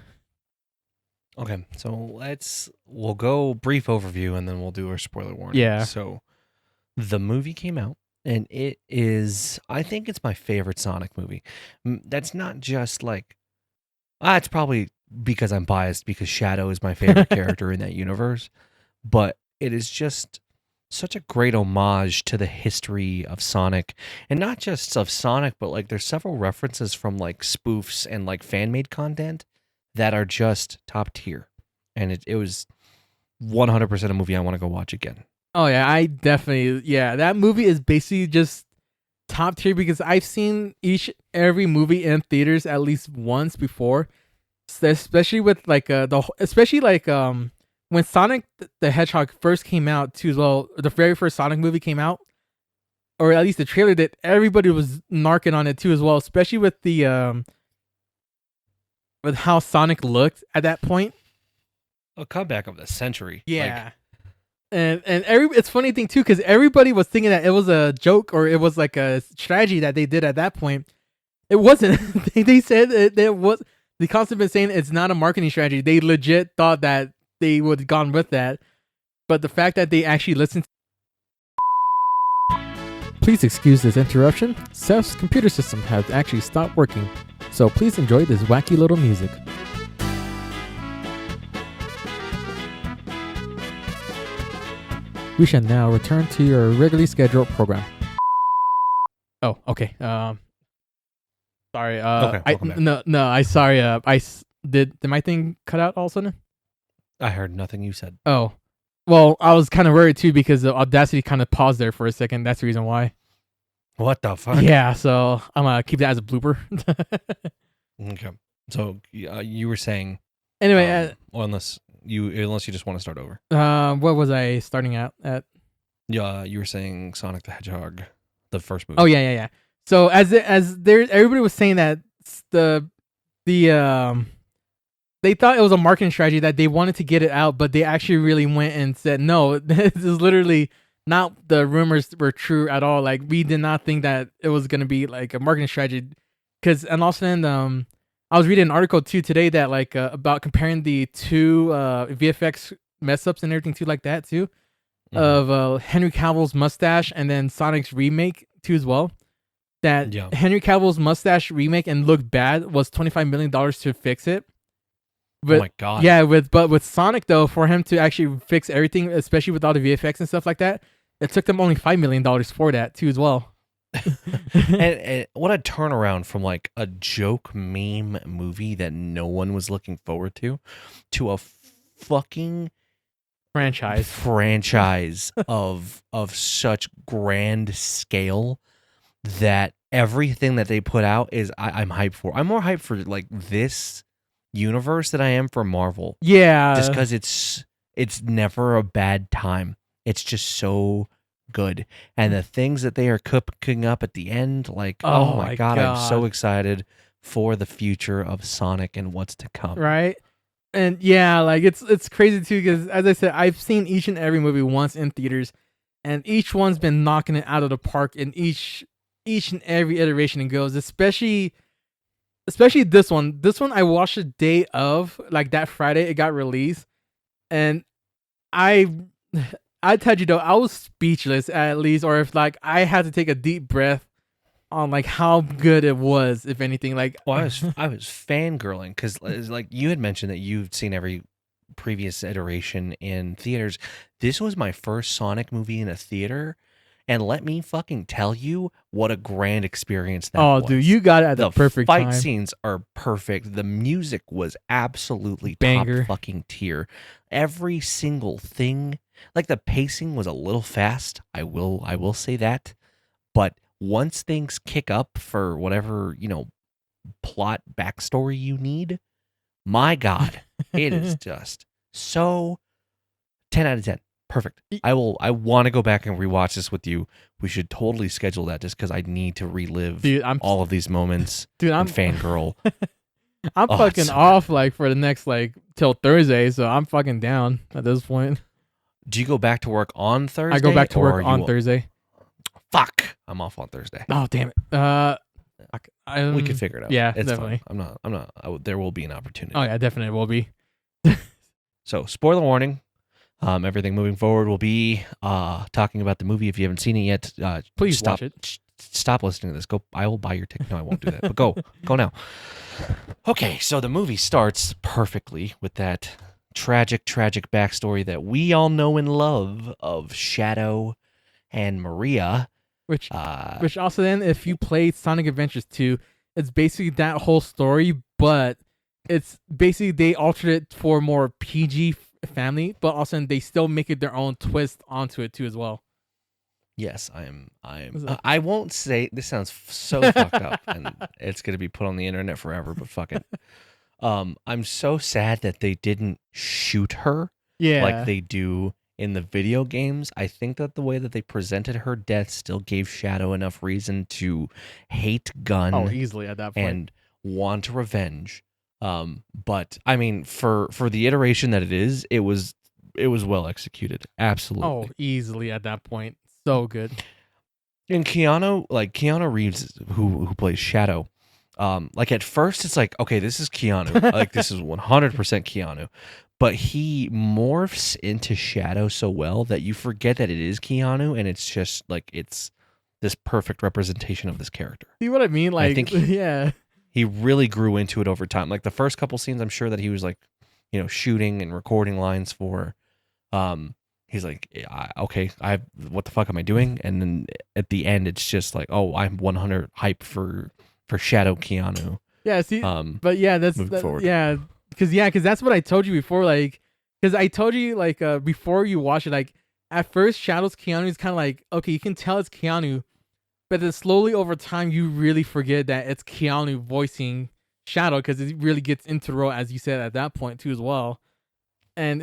Okay, so we'll go brief overview and then we'll do our spoiler warning. Yeah. So the movie came out, and I think it's my favorite Sonic movie. That's not just it's probably because I'm biased because Shadow is my favorite character in that universe, but it is just such a great homage to the history of Sonic, and not just of Sonic, but like there's several references from like spoofs and like fan made content that are just top tier, and it was 100% a movie I want to go watch again. Oh yeah, I definitely that movie is basically just top tier because I've seen every movie in theaters at least once before. Especially with like especially like when Sonic the Hedgehog first came out too as well, the very first Sonic movie came out, or at least the trailer that everybody was narking on it too as well, especially with the with how Sonic looked at that point. A comeback of the century. Yeah. And it's funny thing too because everybody was thinking that it was a joke or it was like a strategy that they did at that point. It wasn't. They said it was. The concept been saying it's not a marketing strategy. They legit thought that they would have gone with that, but the fact that they actually listened. Please excuse this interruption. Seth's computer system has actually stopped working, so please enjoy this wacky little music. We shall now return to your regularly scheduled program. Oh, okay. Sorry. Okay, Did my thing cut out all of a sudden? I heard nothing you said. Oh, well, I was kind of worried too because the Audacity kind of paused there for a second. That's the reason why. What the fuck? Yeah, so I'm gonna keep that as a blooper. Okay. So you were saying Anyway, or unless you just want to start over. what was I starting at? Yeah, you were saying Sonic the Hedgehog, the first movie. Oh yeah. So as there, everybody was saying that the they thought it was a marketing strategy that they wanted to get it out, but they actually really went and said, no, this is literally not the rumors were true at all. Like we did not think that it was gonna be like a marketing strategy, and also then I was reading an article too today that like about comparing the two VFX mess ups and everything too like that too of Henry Cavill's mustache and then Sonic's remake too as well. That Henry Cavill's mustache remake and looked bad was $25 million to fix it. But, oh my god! Yeah, with Sonic though, for him to actually fix everything, especially with all the VFX and stuff like that, it took them only $5 million for that too as well. and what a turnaround from like a joke meme movie that no one was looking forward to a fucking franchise of such grand scale that everything that they put out is I'm hyped for. I'm more hyped for like this universe than I am for Marvel. Yeah, just because it's never a bad time. It's just so good, and the things that they are cooking up at the end, like oh my god, I'm so excited for the future of Sonic and what's to come. Right, and yeah, like it's crazy too because as I said, I've seen each and every movie once in theaters, and each one's been knocking it out of the park in each and every iteration it goes. Especially this one. This one I watched the day of, like that Friday it got released, and I tell you though, I was speechless at least, or if like I had to take a deep breath on like how good it was, if anything. Like, well, I was fangirling because like you had mentioned that you've seen every previous iteration in theaters. This was my first Sonic movie in a theater, and let me fucking tell you what a grand experience that was. Oh, dude, you got it at the perfect time. The fight scenes are perfect. The music was absolutely banger. Top fucking tier. Every single thing. Like the pacing was a little fast. I will say that. But once things kick up for whatever, plot backstory you need, my God, it is just so 10 out of 10. Perfect. I want to go back and rewatch this with you. We should totally schedule that just because I need to relive all of these moments. Dude, I'm fangirl. I'm fucking off like for the next like till Thursday, so I'm fucking down at this point. Do you go back to work on Thursday? I go back to work on Thursday. Fuck, I'm off on Thursday. Oh damn it. We could figure it out. Yeah, it's definitely. Fine. I'm not. There will be an opportunity. Oh yeah, definitely will be. So, spoiler warning. Everything moving forward will be talking about the movie. If you haven't seen it yet, please stop, watch it. Stop listening to this. Go. I will buy your ticket. No, I won't do that. But go now. Okay, so the movie starts perfectly with that tragic backstory that we all know and love of Shadow and Maria. Which Uh, which also then, if you played Sonic Adventures 2, it's basically that whole story, but it's basically they altered it for more PG family, but also they still make it their own twist onto it too as well. yes, I'm. So- I won't say this sounds so fucked up, and it's gonna be put on the internet forever. But fuck it. I'm so sad that they didn't shoot her like yeah. they do in the video games. I think that the way that they presented her death still gave Shadow enough reason to hate Oh, Gun easily at that point. and want revenge. But I mean, for the iteration that it was well executed. Oh, Absolutely. easily at that point. So good. And Keanu Reeves, who plays Shadow, like at first it's like, okay, this is Keanu, like this is 100% Keanu, but he morphs into Shadow so well that you forget that it is Keanu, and it's just like it's this perfect representation of this character. See what I mean? I Like, think yeah. he really grew into it over time. Like the first couple scenes, I'm sure that he was like, shooting and recording lines for. He's like, okay, what the fuck am I doing? And then at the end, it's just like, oh, I'm 100 hype for Shadow Keanu. Yeah, see, Um, but yeah, moving forward. yeah, because that's what I told you before, like, because I told you like before you watch it, like at first Shadow's Keanu is kind of like okay, you can tell it's Keanu, but then slowly over time you really forget that it's Keanu voicing Shadow because it really gets into the role as you said at that point too as well, and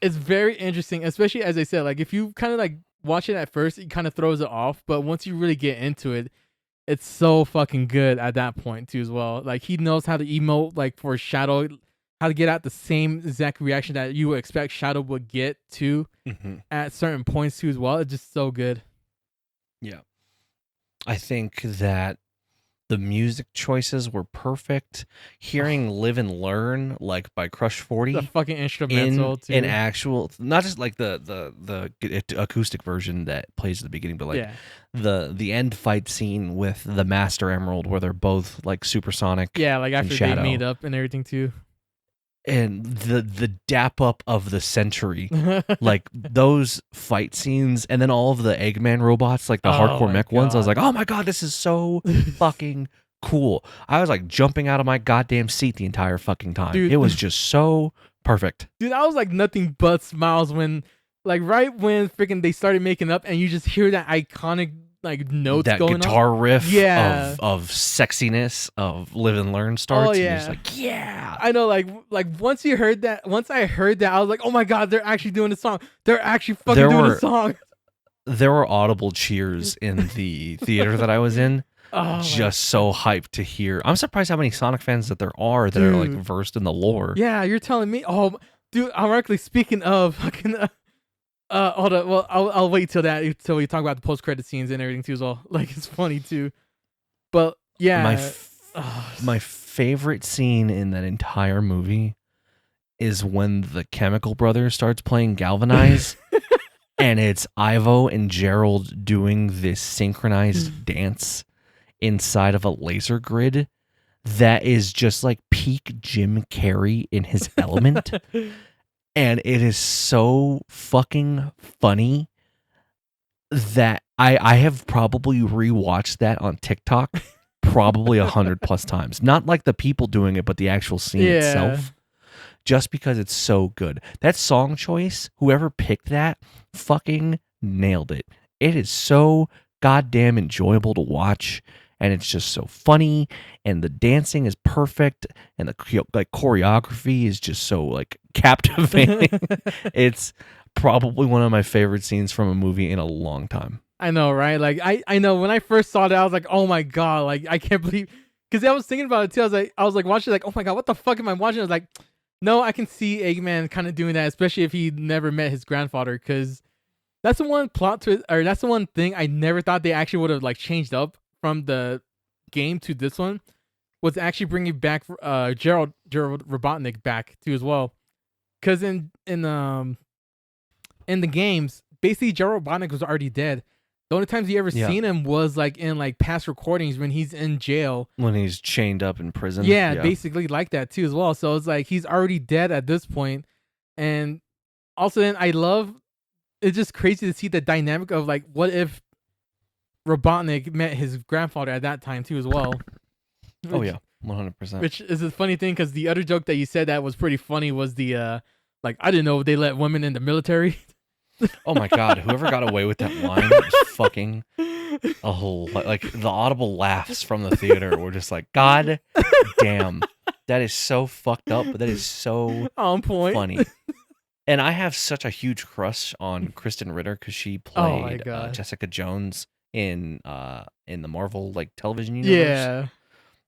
it's very interesting, especially as I said, like if you kind of like watch it at first, it kind of throws it off, but once you really get into it, it's so fucking good at that point too as well. Like he knows how to emote like for Shadow, how to get out the same exact reaction that you would expect Shadow would get to Mhm. at certain points too as well. It's just so good. Yeah. I think that the music choices were perfect. Hearing "Live and Learn" like by Crush The 40 fucking in instrumental an too. actual, not just like the acoustic version that plays at the beginning, but like Yeah. the end fight scene with the Master Emerald where they're both like supersonic Yeah, like and after they Shadow, meet up and everything too. and the dap up of the century, like those fight scenes, and then all of the Eggman robots, like the Oh hardcore my mech ones. I was god. like, oh my god, this is so fucking cool. I was like jumping out of my goddamn seat the entire fucking time. Dude. It was just so perfect. Dude, I was like nothing but smiles when like right when freaking they started making up and you just hear that iconic like notes That going on. guitar riff Yeah. of sexiness of Live and Learn Oh starts, and you're just yeah. like, yeah. I know, like once you heard that, once I heard that, I was like, oh my god, they're actually doing the song. They're actually fucking There doing the were song. there were audible cheers in the theater that I was in. Oh Just so hyped to hear. I'm surprised how many Sonic fans that there are that are like Dude. versed in the lore. yeah, you're telling me. Oh, dude, ironically speaking of fucking, hold on. Well, I'll wait till we talk about the post credit scenes and everything too as well. Like it's funny too, but My yeah. my favorite scene in that entire movie is when the Chemical Brothers starts playing Galvanize, and it's Ivo and Gerald doing this synchronized dance inside of a laser grid that is just like peak Jim Carrey in his element. And it is so fucking funny that I have probably rewatched that on TikTok probably 100+ times. Not like the people doing it, but the actual scene Yeah. itself. Just because it's so good. That song choice, whoever picked that, fucking nailed it. It is so goddamn enjoyable to watch, and it's just so funny, and the dancing is perfect, and the choreography is just so like captivating. It's probably one of my favorite scenes from a movie in a long time. I know, right? Like I know when I first saw that, I was like, oh my god, like I can't believe, because I was thinking about it too. I was like watching, like, oh my god, what the fuck am I watching? I was like, no, I can see Eggman kind of doing that, especially if he never met his grandfather, because that's the one plot twist, or that's the one thing I never thought they actually would have like changed up from the game to this one, was actually bringing back Gerald Robotnik back too as well, because in the games, basically Gerald Robotnik was already dead. The only times you ever Yeah. seen him was like in like past recordings when he's in jail. When he's chained up in prison. Yeah, Yeah. basically like that too as well. So it's like he's already dead at this point. And also then I love it's just crazy to see the dynamic of like what if Robotnik met his grandfather at that time too as well. Oh Which yeah. 100%. which is a funny thing because the other joke that you said that was pretty funny was the like I didn't know they let women in the military. Oh my god, whoever got away with that line was fucking a whole like the audible laughs from the theater were just like, God damn. That is so fucked up, but that is so On point. funny. And I have such a huge crush on Kristen Ritter because she Oh my played god. Jessica Jones in the Marvel like television universe. Yeah.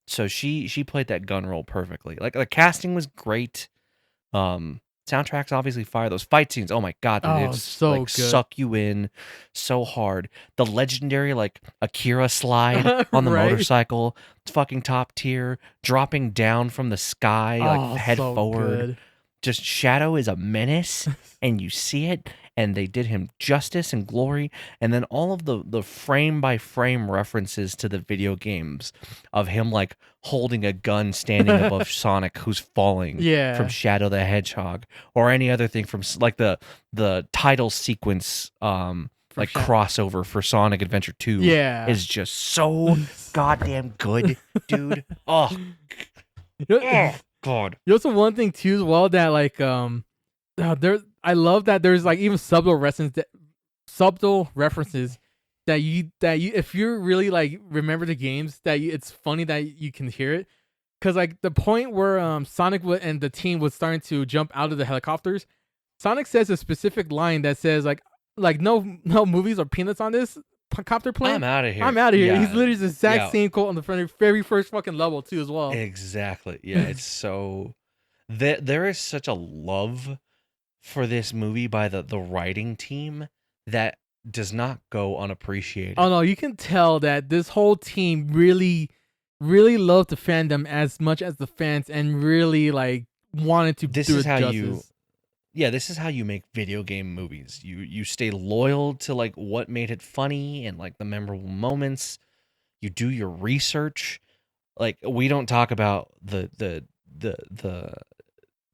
So she played that gun role perfectly. Like the casting was great. Soundtracks obviously fire. Those fight scenes, oh my god, dude, they Oh, just so like good. suck you in so hard. The legendary like Akira slide on the Right? motorcycle, it's fucking top tier. Dropping down from the sky, like Oh, head so forward. good. Just Shadow is a menace, and you see it, and they did him justice and glory. And then all of the frame by frame references to the video games of him like holding a gun standing above Sonic who's falling from Yeah. Shadow the Hedgehog, or any other thing from like the title sequence For like sure. crossover for Sonic Adventure 2 Yeah. is just so goddamn good, dude. Oh, oh god. You also one thing too as well that like there I love that there's like even subtle references that you if you're really like remember the games that it's funny that you can hear it because like the point where Sonic and the team was starting to jump out of the helicopters, Sonic says a specific line that says like no movies or peanuts on this copter plane. I'm out of here. I'm out of here. He's Yeah. literally the exact Yeah. same quote on the very first fucking level too as well. Exactly. Yeah, it's so there is such a love for this movie by the writing team that does not go Oh unappreciated. no, you can tell that this whole team really loved the fandom as much as the fans and really like wanted to This do is it how justice. this is how you make video game movies. You stay loyal to like what made it funny and like the memorable moments. You do your research. Like we don't talk about the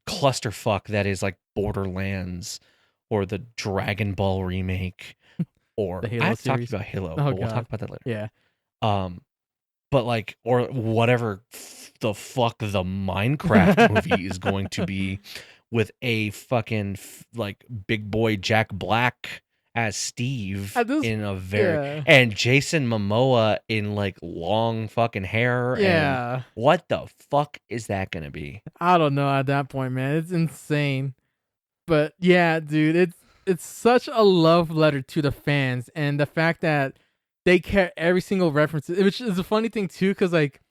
clusterfuck that is like Borderlands or the Dragon Ball remake, The or I Halo have talked series. about Halo, Oh but we'll talk god. about that later. Yeah. Um, but like, or whatever the fuck the Minecraft movie is going to be, with a fucking like big boy Jack Black as Steve At this in a very, yeah. and Jason Momoa in like long fucking hair, and Yeah. what the fuck is that gonna be? I don't know at that point, man. It's insane. But yeah, dude, it's such a love letter to the fans and the fact that they care every single reference, which is a funny thing too, because like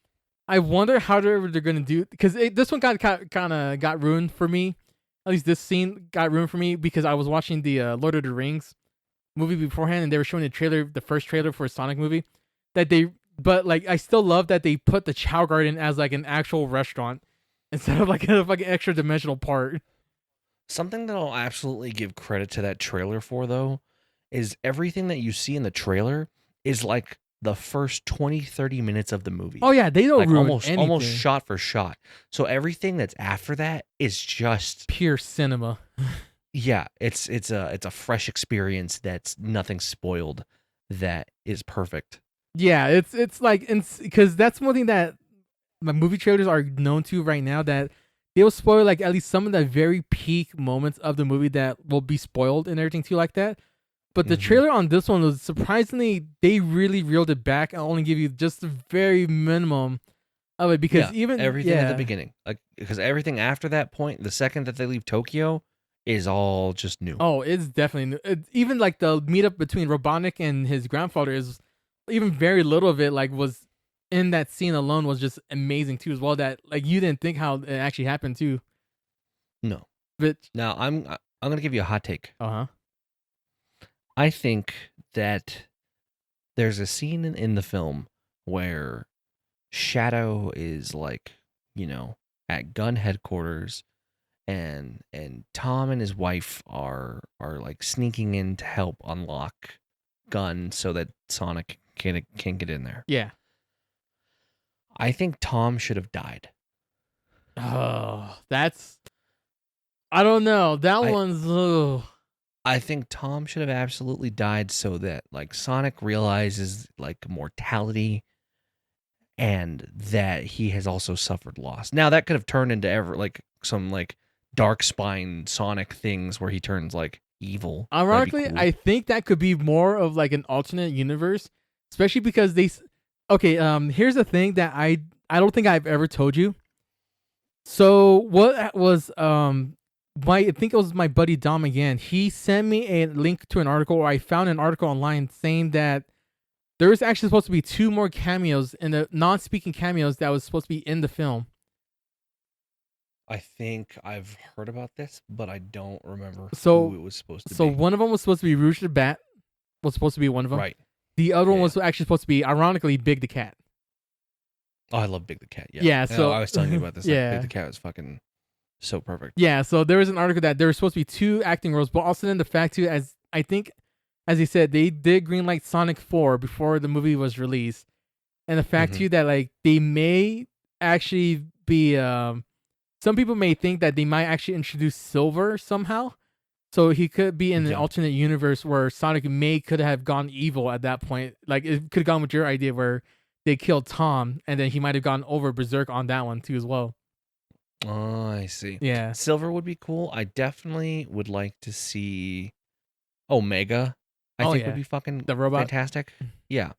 I wonder how they're gonna do because this one kind of got ruined for me. At least this scene got ruined for me because I was watching the Lord of the Rings movie beforehand, and they were showing the first trailer for a Sonic movie. That they, but like I still love that they put the Chow Garden as like an actual restaurant instead of like an extra dimensional part. Something that I'll absolutely give credit to that trailer for, though, is everything that you see in the trailer is like the first 20-30 minutes of the movie. Oh yeah, they don't Like ruin almost anything. shot for shot. So everything that's after that is just, Pure cinema. yeah, it's a fresh experience that's nothing spoiled, that is perfect. Yeah, it's like because that's one thing that my movie trailers are known to right now that they'll spoil like at least some of the very peak moments of the movie that will be spoiled and everything too like that. But the Mhm. trailer on this one was surprisingly they really reeled it back and only give you just the very minimum of it because Yeah, even everything at the yeah. beginning. Like, because everything after that point, the second that they leave Tokyo, is all just new. Oh, it's definitely even like the meetup between Robotnik and his grandfather is even very little of it like was in that scene alone was just amazing too as well that like you didn't think how it actually happened too. No. But Now I'm gonna give you a hot take. uh-huh. I think that there's a scene in the film where Shadow is like, at gun headquarters, and Tom and his wife are like sneaking in to help unlock gun so that Sonic can get in there. Yeah. I think Tom should have died. Oh, that's. I don't know. That one's. Ugh. I think Tom should have absolutely died so that like Sonic realizes like mortality and that he has also suffered loss. Now that could have turned into some like dark spine Sonic things where he turns like evil. Ironically, Cool. I think that could be more of like an alternate universe, especially because they. Okay, here's the thing that I don't think I've ever told you. So what was I think it was my buddy Dom again. He sent me a link to an article, or I found an article online saying that there was actually supposed to be 2 more cameos in the non-speaking cameos that was supposed to be in the film. I think I've heard about this, but I don't remember So who it was supposed to be. So one of them was supposed to be Rouge the Bat. Was supposed to be one of them. Right. The other one Yeah. was actually supposed to be, ironically, Big the Cat. Oh, I love Big the Cat. Yeah. Yeah, so I was telling you about this. yeah. Like, Big the Cat was fucking so perfect. Yeah, so there was an article that there were supposed to be 2 acting roles, but also then the fact too, as I think, as he said, they did greenlight Sonic 4 before the movie was released, and the fact too that like they may actually be, some people may think that they might actually introduce Silver somehow, so he could be in an alternate universe where Sonic could have gone evil at that point. Like it could have gone with your idea where they killed Tom, and then he might have gone over berserk on that one too as well. Oh, I see. Yeah. Silver would be cool. I definitely would like to see Omega. I think would be fucking the robot. fantastic. Yeah.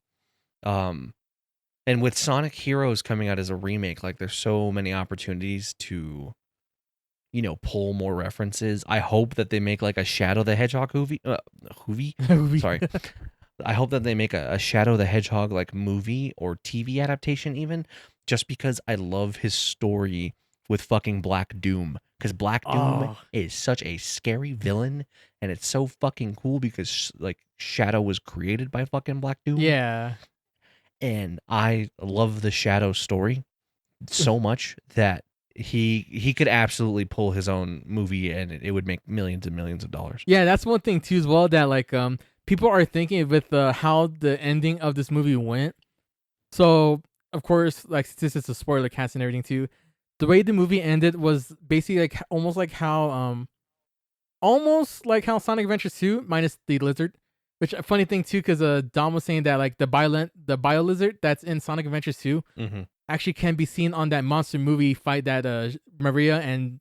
And with Sonic Heroes coming out as a remake, like there's so many opportunities to, pull more references. I hope that they make like a Shadow the Hedgehog movie. Sorry. I hope that they make a Shadow the Hedgehog like movie or TV adaptation even, just because I love his story with fucking Black Doom. Because Black Doom is such a scary villain, and it's so fucking cool because like Shadow was created by fucking Black Doom. Yeah. And I love the Shadow story so much that he could absolutely pull his own movie and it would make millions and millions of dollars. Yeah, that's one thing too as well that like people are thinking with how the ending of this movie went. So of course, like since it's a spoiler cast and everything too, the way the movie ended was basically like almost like how Sonic Adventures 2 minus the lizard. Which a funny thing too, because Dom was saying that like the bio lizard that's in Sonic Adventures 2 actually can be seen on that monster movie fight that Maria and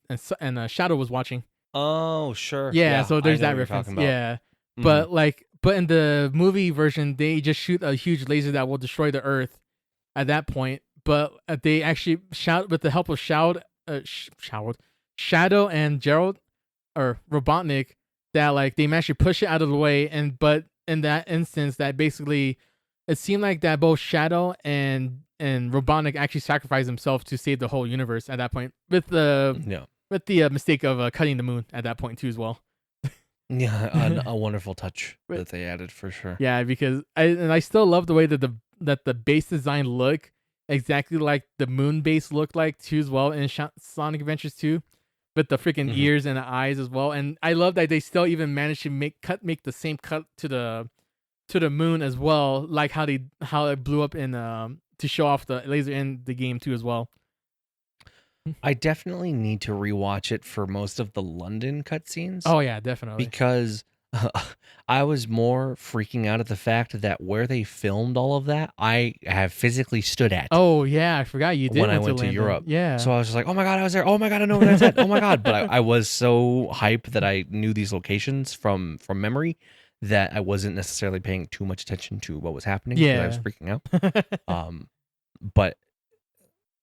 Shadow was watching. Oh sure. Yeah, so there's that reference. Yeah, but in the movie version, they just shoot a huge laser that will destroy the Earth at that point. But they actually with the help of Shadow and Gerald or Robotnik, that like they managed to push it out of the way, but in that instance, that basically it seemed like that both Shadow and Robotnik actually sacrificed himself to save the whole universe at that point, with the mistake of cutting the moon at that point too as well. Yeah, a wonderful touch that they added for sure. Yeah, because I still love the way that the base design look exactly like the moon base looked like too as well in Sonic Adventures 2. With the freaking ears and the eyes as well, and I love that they still even managed to make the same cut to the moon as well, like how it blew up in to show off the laser in the game too as well. I definitely need to rewatch it for most of the London cutscenes. Oh yeah, definitely. Because I was more freaking out at the fact that where they filmed all of that, I have physically stood at. Oh yeah, I forgot you did when I went to Europe. Yeah. So I was just like, oh my God, I was there. Oh my God, I know where that's at. Oh my God. But I was so hyped that I knew these locations from memory that I wasn't necessarily paying too much attention to what was happening. Yeah. I was freaking out. But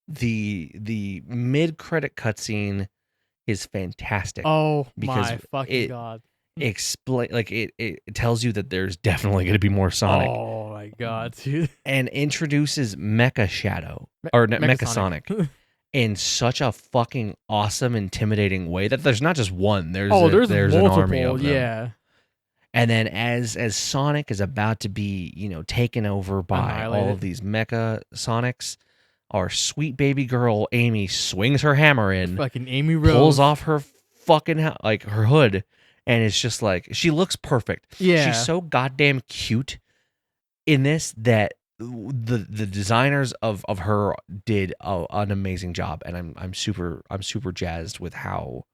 the mid-credit cutscene is fantastic. Oh my fucking God. It tells you that there's definitely going to be more Sonic. Oh my God, dude. And introduces Mecha Shadow or Mecha Sonic in such a fucking awesome, intimidating way that there's not just one. There's multiple, an army of them. Yeah. And then as Sonic is about to be, taken over by all of these Mecha Sonics, our sweet baby girl Amy swings her hammer in, fucking Amy Rose, pulls off her fucking her hood, and it's just like she looks perfect. Yeah. She's so goddamn cute in this that the designers of her did an amazing job, and I'm super jazzed with how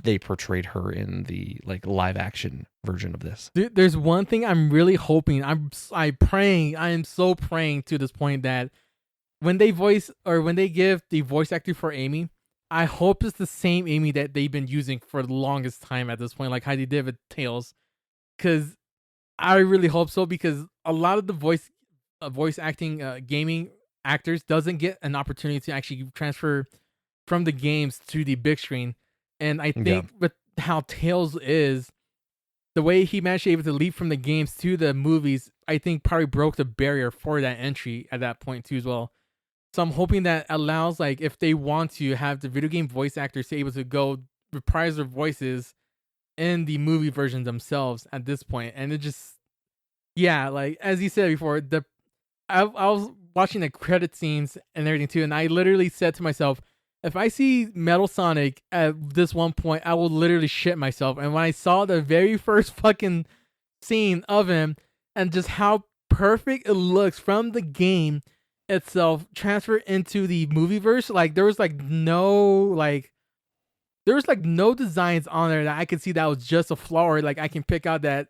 they portrayed her in the like live action version of this. Dude, there's one thing I'm really hoping. I am so praying to this point that when they give the voice actor for Amy, I hope it's the same Amy that they've been using for the longest time at this point, like how they did with Tails. Because I really hope so, because a lot of the voice acting gaming actors doesn't get an opportunity to actually transfer from the games to the big screen. And I think with how Tails is, the way he managed to able to leap from the games to the movies, I think probably broke the barrier for that entry at that point too as well. So I'm hoping that allows, like, if they want to have the video game voice actors able to go reprise their voices in the movie version themselves at this point. And it just, yeah, like as you said before, I was watching the credit scenes and everything too, and I literally said to myself, if I see Metal Sonic at this one point, I will literally shit myself. And when I saw the very first fucking scene of him and just how perfect it looks from the game itself transferred into the movie verse, like there was no designs on there that I could see that was just a flaw, or like I can pick out that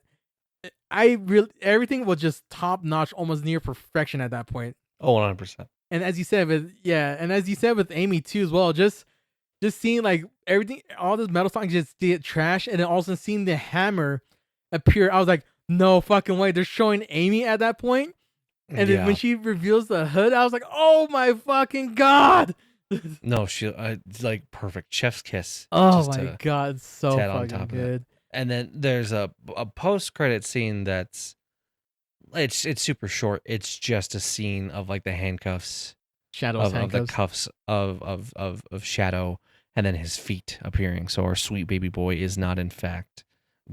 everything was just top notch, almost near perfection at that point. Oh, 100%. And as you said with Amy too as well, just seeing like everything, all this Metal Sonic just did trash, and then also seeing the hammer appear, I was like, no fucking way, they're showing Amy at that point. And then when she reveals the hood, I was like, oh my fucking god. No, she like perfect chef's kiss. Oh my god, so fucking good. And then there's a post credit scene that's it's super short. It's just a scene of like the handcuffs, Shadow's handcuffs. of the cuffs of Shadow, and then his feet appearing. So our sweet baby boy is not in fact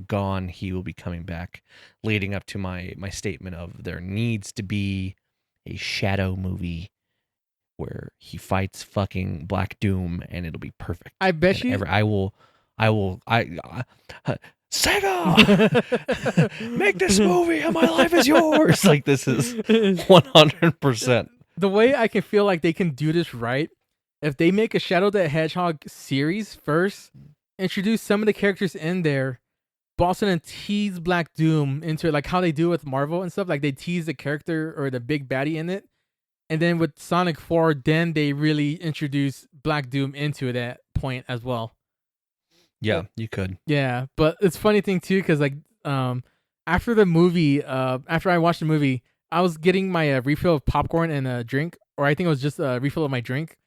gone. He will be coming back, leading up to my statement of there needs to be a Shadow movie where he fights fucking Black Doom, and it'll be perfect. I bet you. Sega, make this movie and my life is yours. Like, this is 100%. The way I can feel like they can do this right, if they make a Shadow the Hedgehog series first, introduce some of the characters in there, Boston, and tease Black Doom into it, like how they do with Marvel and stuff. Like they tease the character or the big baddie in it. And then with Sonic 4, then they really introduce Black Doom into that point as well. Yeah, you could. Yeah, but it's funny thing too, because like after the movie, after I watched the movie, I was getting my refill of popcorn and a drink, or I think it was just a refill of my drink.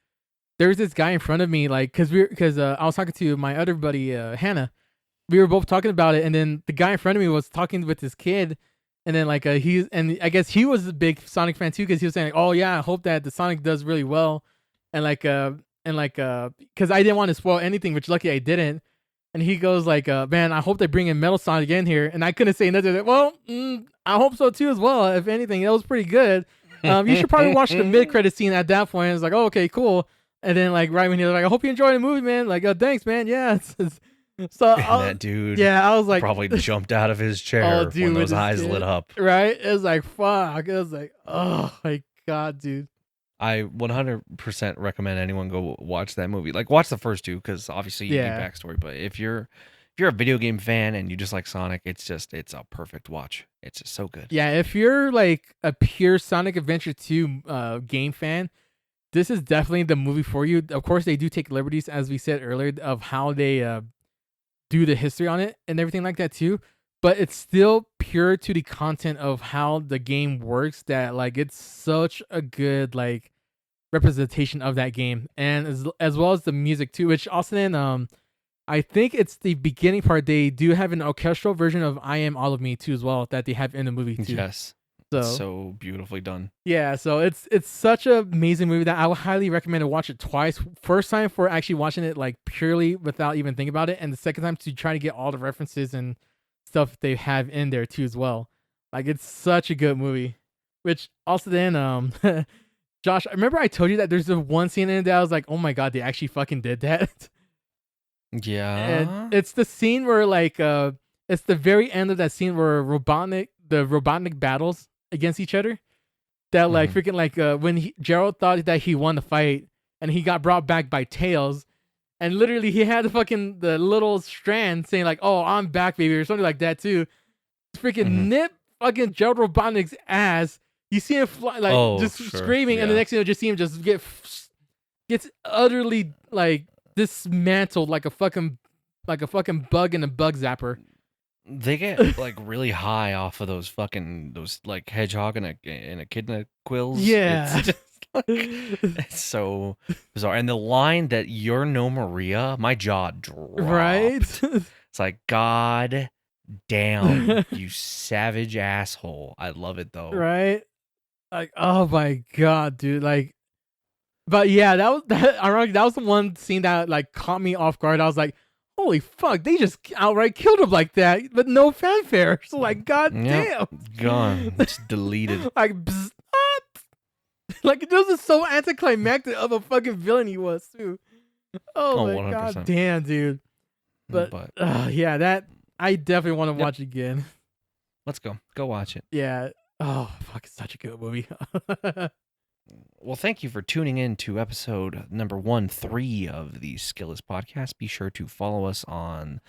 There was this guy in front of me, like, because I was talking to my other buddy Hannah. We were both talking about it, and then the guy in front of me was talking with his kid, and then like I guess he was a big Sonic fan too, because he was saying like, oh yeah, I hope that the Sonic does really well, and because I didn't want to spoil anything, which lucky I didn't. And he goes like, man, I hope they bring in Metal Sonic in here. And I couldn't say nothing. Like, well, I hope so too as well. If anything, that was pretty good. You should probably watch the mid-credit scene at that point. It's like, oh, okay, cool. And then like right when he was like, I hope you enjoy the movie, man. Like, thanks, man. Yeah. So that dude, yeah, I was like, probably jumped out of his chair when those eyes lit up. Right? It was like, fuck. It was like, oh my god, dude. I 100% recommend anyone go watch that movie. Like, watch the first two, because obviously you need backstory. But if you're a video game fan and you just like Sonic, it's a perfect watch. It's just so good. Yeah, if you're like a pure Sonic Adventure 2 game fan, this is definitely the movie for you. Of course, they do take liberties, as we said earlier, of how they do the history on it and everything like that too. But it's still pure to the content of how the game works, that like it's such a good like representation of that game, and as well as the music too, which also then I think it's the beginning part, they do have an orchestral version of I Am All of Me too as well, that they have in the movie too. Yes. So beautifully done. Yeah, so it's such an amazing movie that I would highly recommend to watch it twice. First time for actually watching it like purely without even thinking about it, and the second time to try to get all the references and stuff they have in there too as well. Like, it's such a good movie. Which also then Josh, I remember I told you that there's the one scene in it that I was like, oh my god, they actually fucking did that. Yeah. And it's the scene where like It's the very end of that scene where the Robotnik battles against each other. That like Mhm. freaking like when Gerald thought that he won the fight and he got brought back by Tails, and literally he had the little strand saying like, "Oh, I'm back, baby," or something like that too. Freaking Mhm. nip fucking Gerald Robotnik's ass. You see him fly like Oh, just sure. screaming, and the Yeah. next thing you just see him just gets utterly like dismantled like a fucking bug in a bug zapper. They get like really high off of those like hedgehog and a echidna quills. It's Yeah. just like it's so bizarre. And the line that "You're no Maria," my jaw Right? dropped. It's like, God damn, you savage asshole. I love it though. Right? Like, oh my god, dude. Like, but yeah, that was ironically, that was the one scene that like caught me off guard. I was like, holy fuck, they just outright killed him like that, but no fanfare. So like, god Yep, damn. gone. It's deleted. Like, like it was just so anticlimactic of a fucking villain he was too. Oh Oh, my 100%. god damn, dude. But But yeah, that I definitely want to Yep. watch again. let's go. Go watch it. Yeah. Oh fuck, it's such a good movie. Well, thank you for tuning in to episode number 13 of the Skillless Podcast. Be sure to follow us on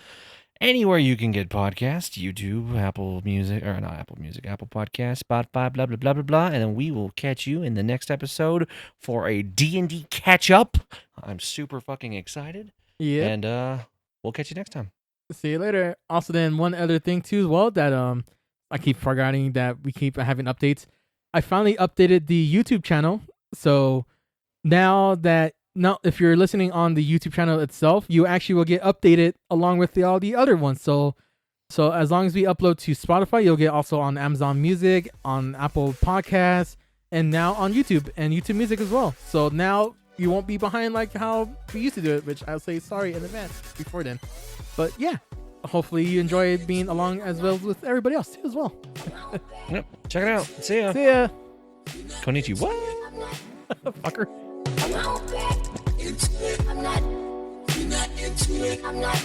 anywhere you can get podcasts, YouTube, Apple Music, or not Apple Music, Apple Podcasts, Spotify, blah, blah, blah, blah, blah. And then we will catch you in the next episode for a D&D catch-up. I'm super fucking excited. Yeah. And we'll catch you next time. See you later. Also, then one other thing too, as well, that I keep forgetting that we keep having updates. I finally updated the YouTube channel, so now if you're listening on the YouTube channel itself, you actually will get updated along with all the other ones. So as long as we upload to Spotify, you'll get also on Amazon Music, on Apple Podcasts, and now on YouTube and YouTube Music as well. So now you won't be behind like how we used to do it, which I'll say sorry in advance before then. But yeah, hopefully you enjoy being along as well with everybody else too as well. Yep. Check it out. See ya. See ya, Konnichiwa. fucker. I'm not into it. I'm not. You're not into it. I'm not.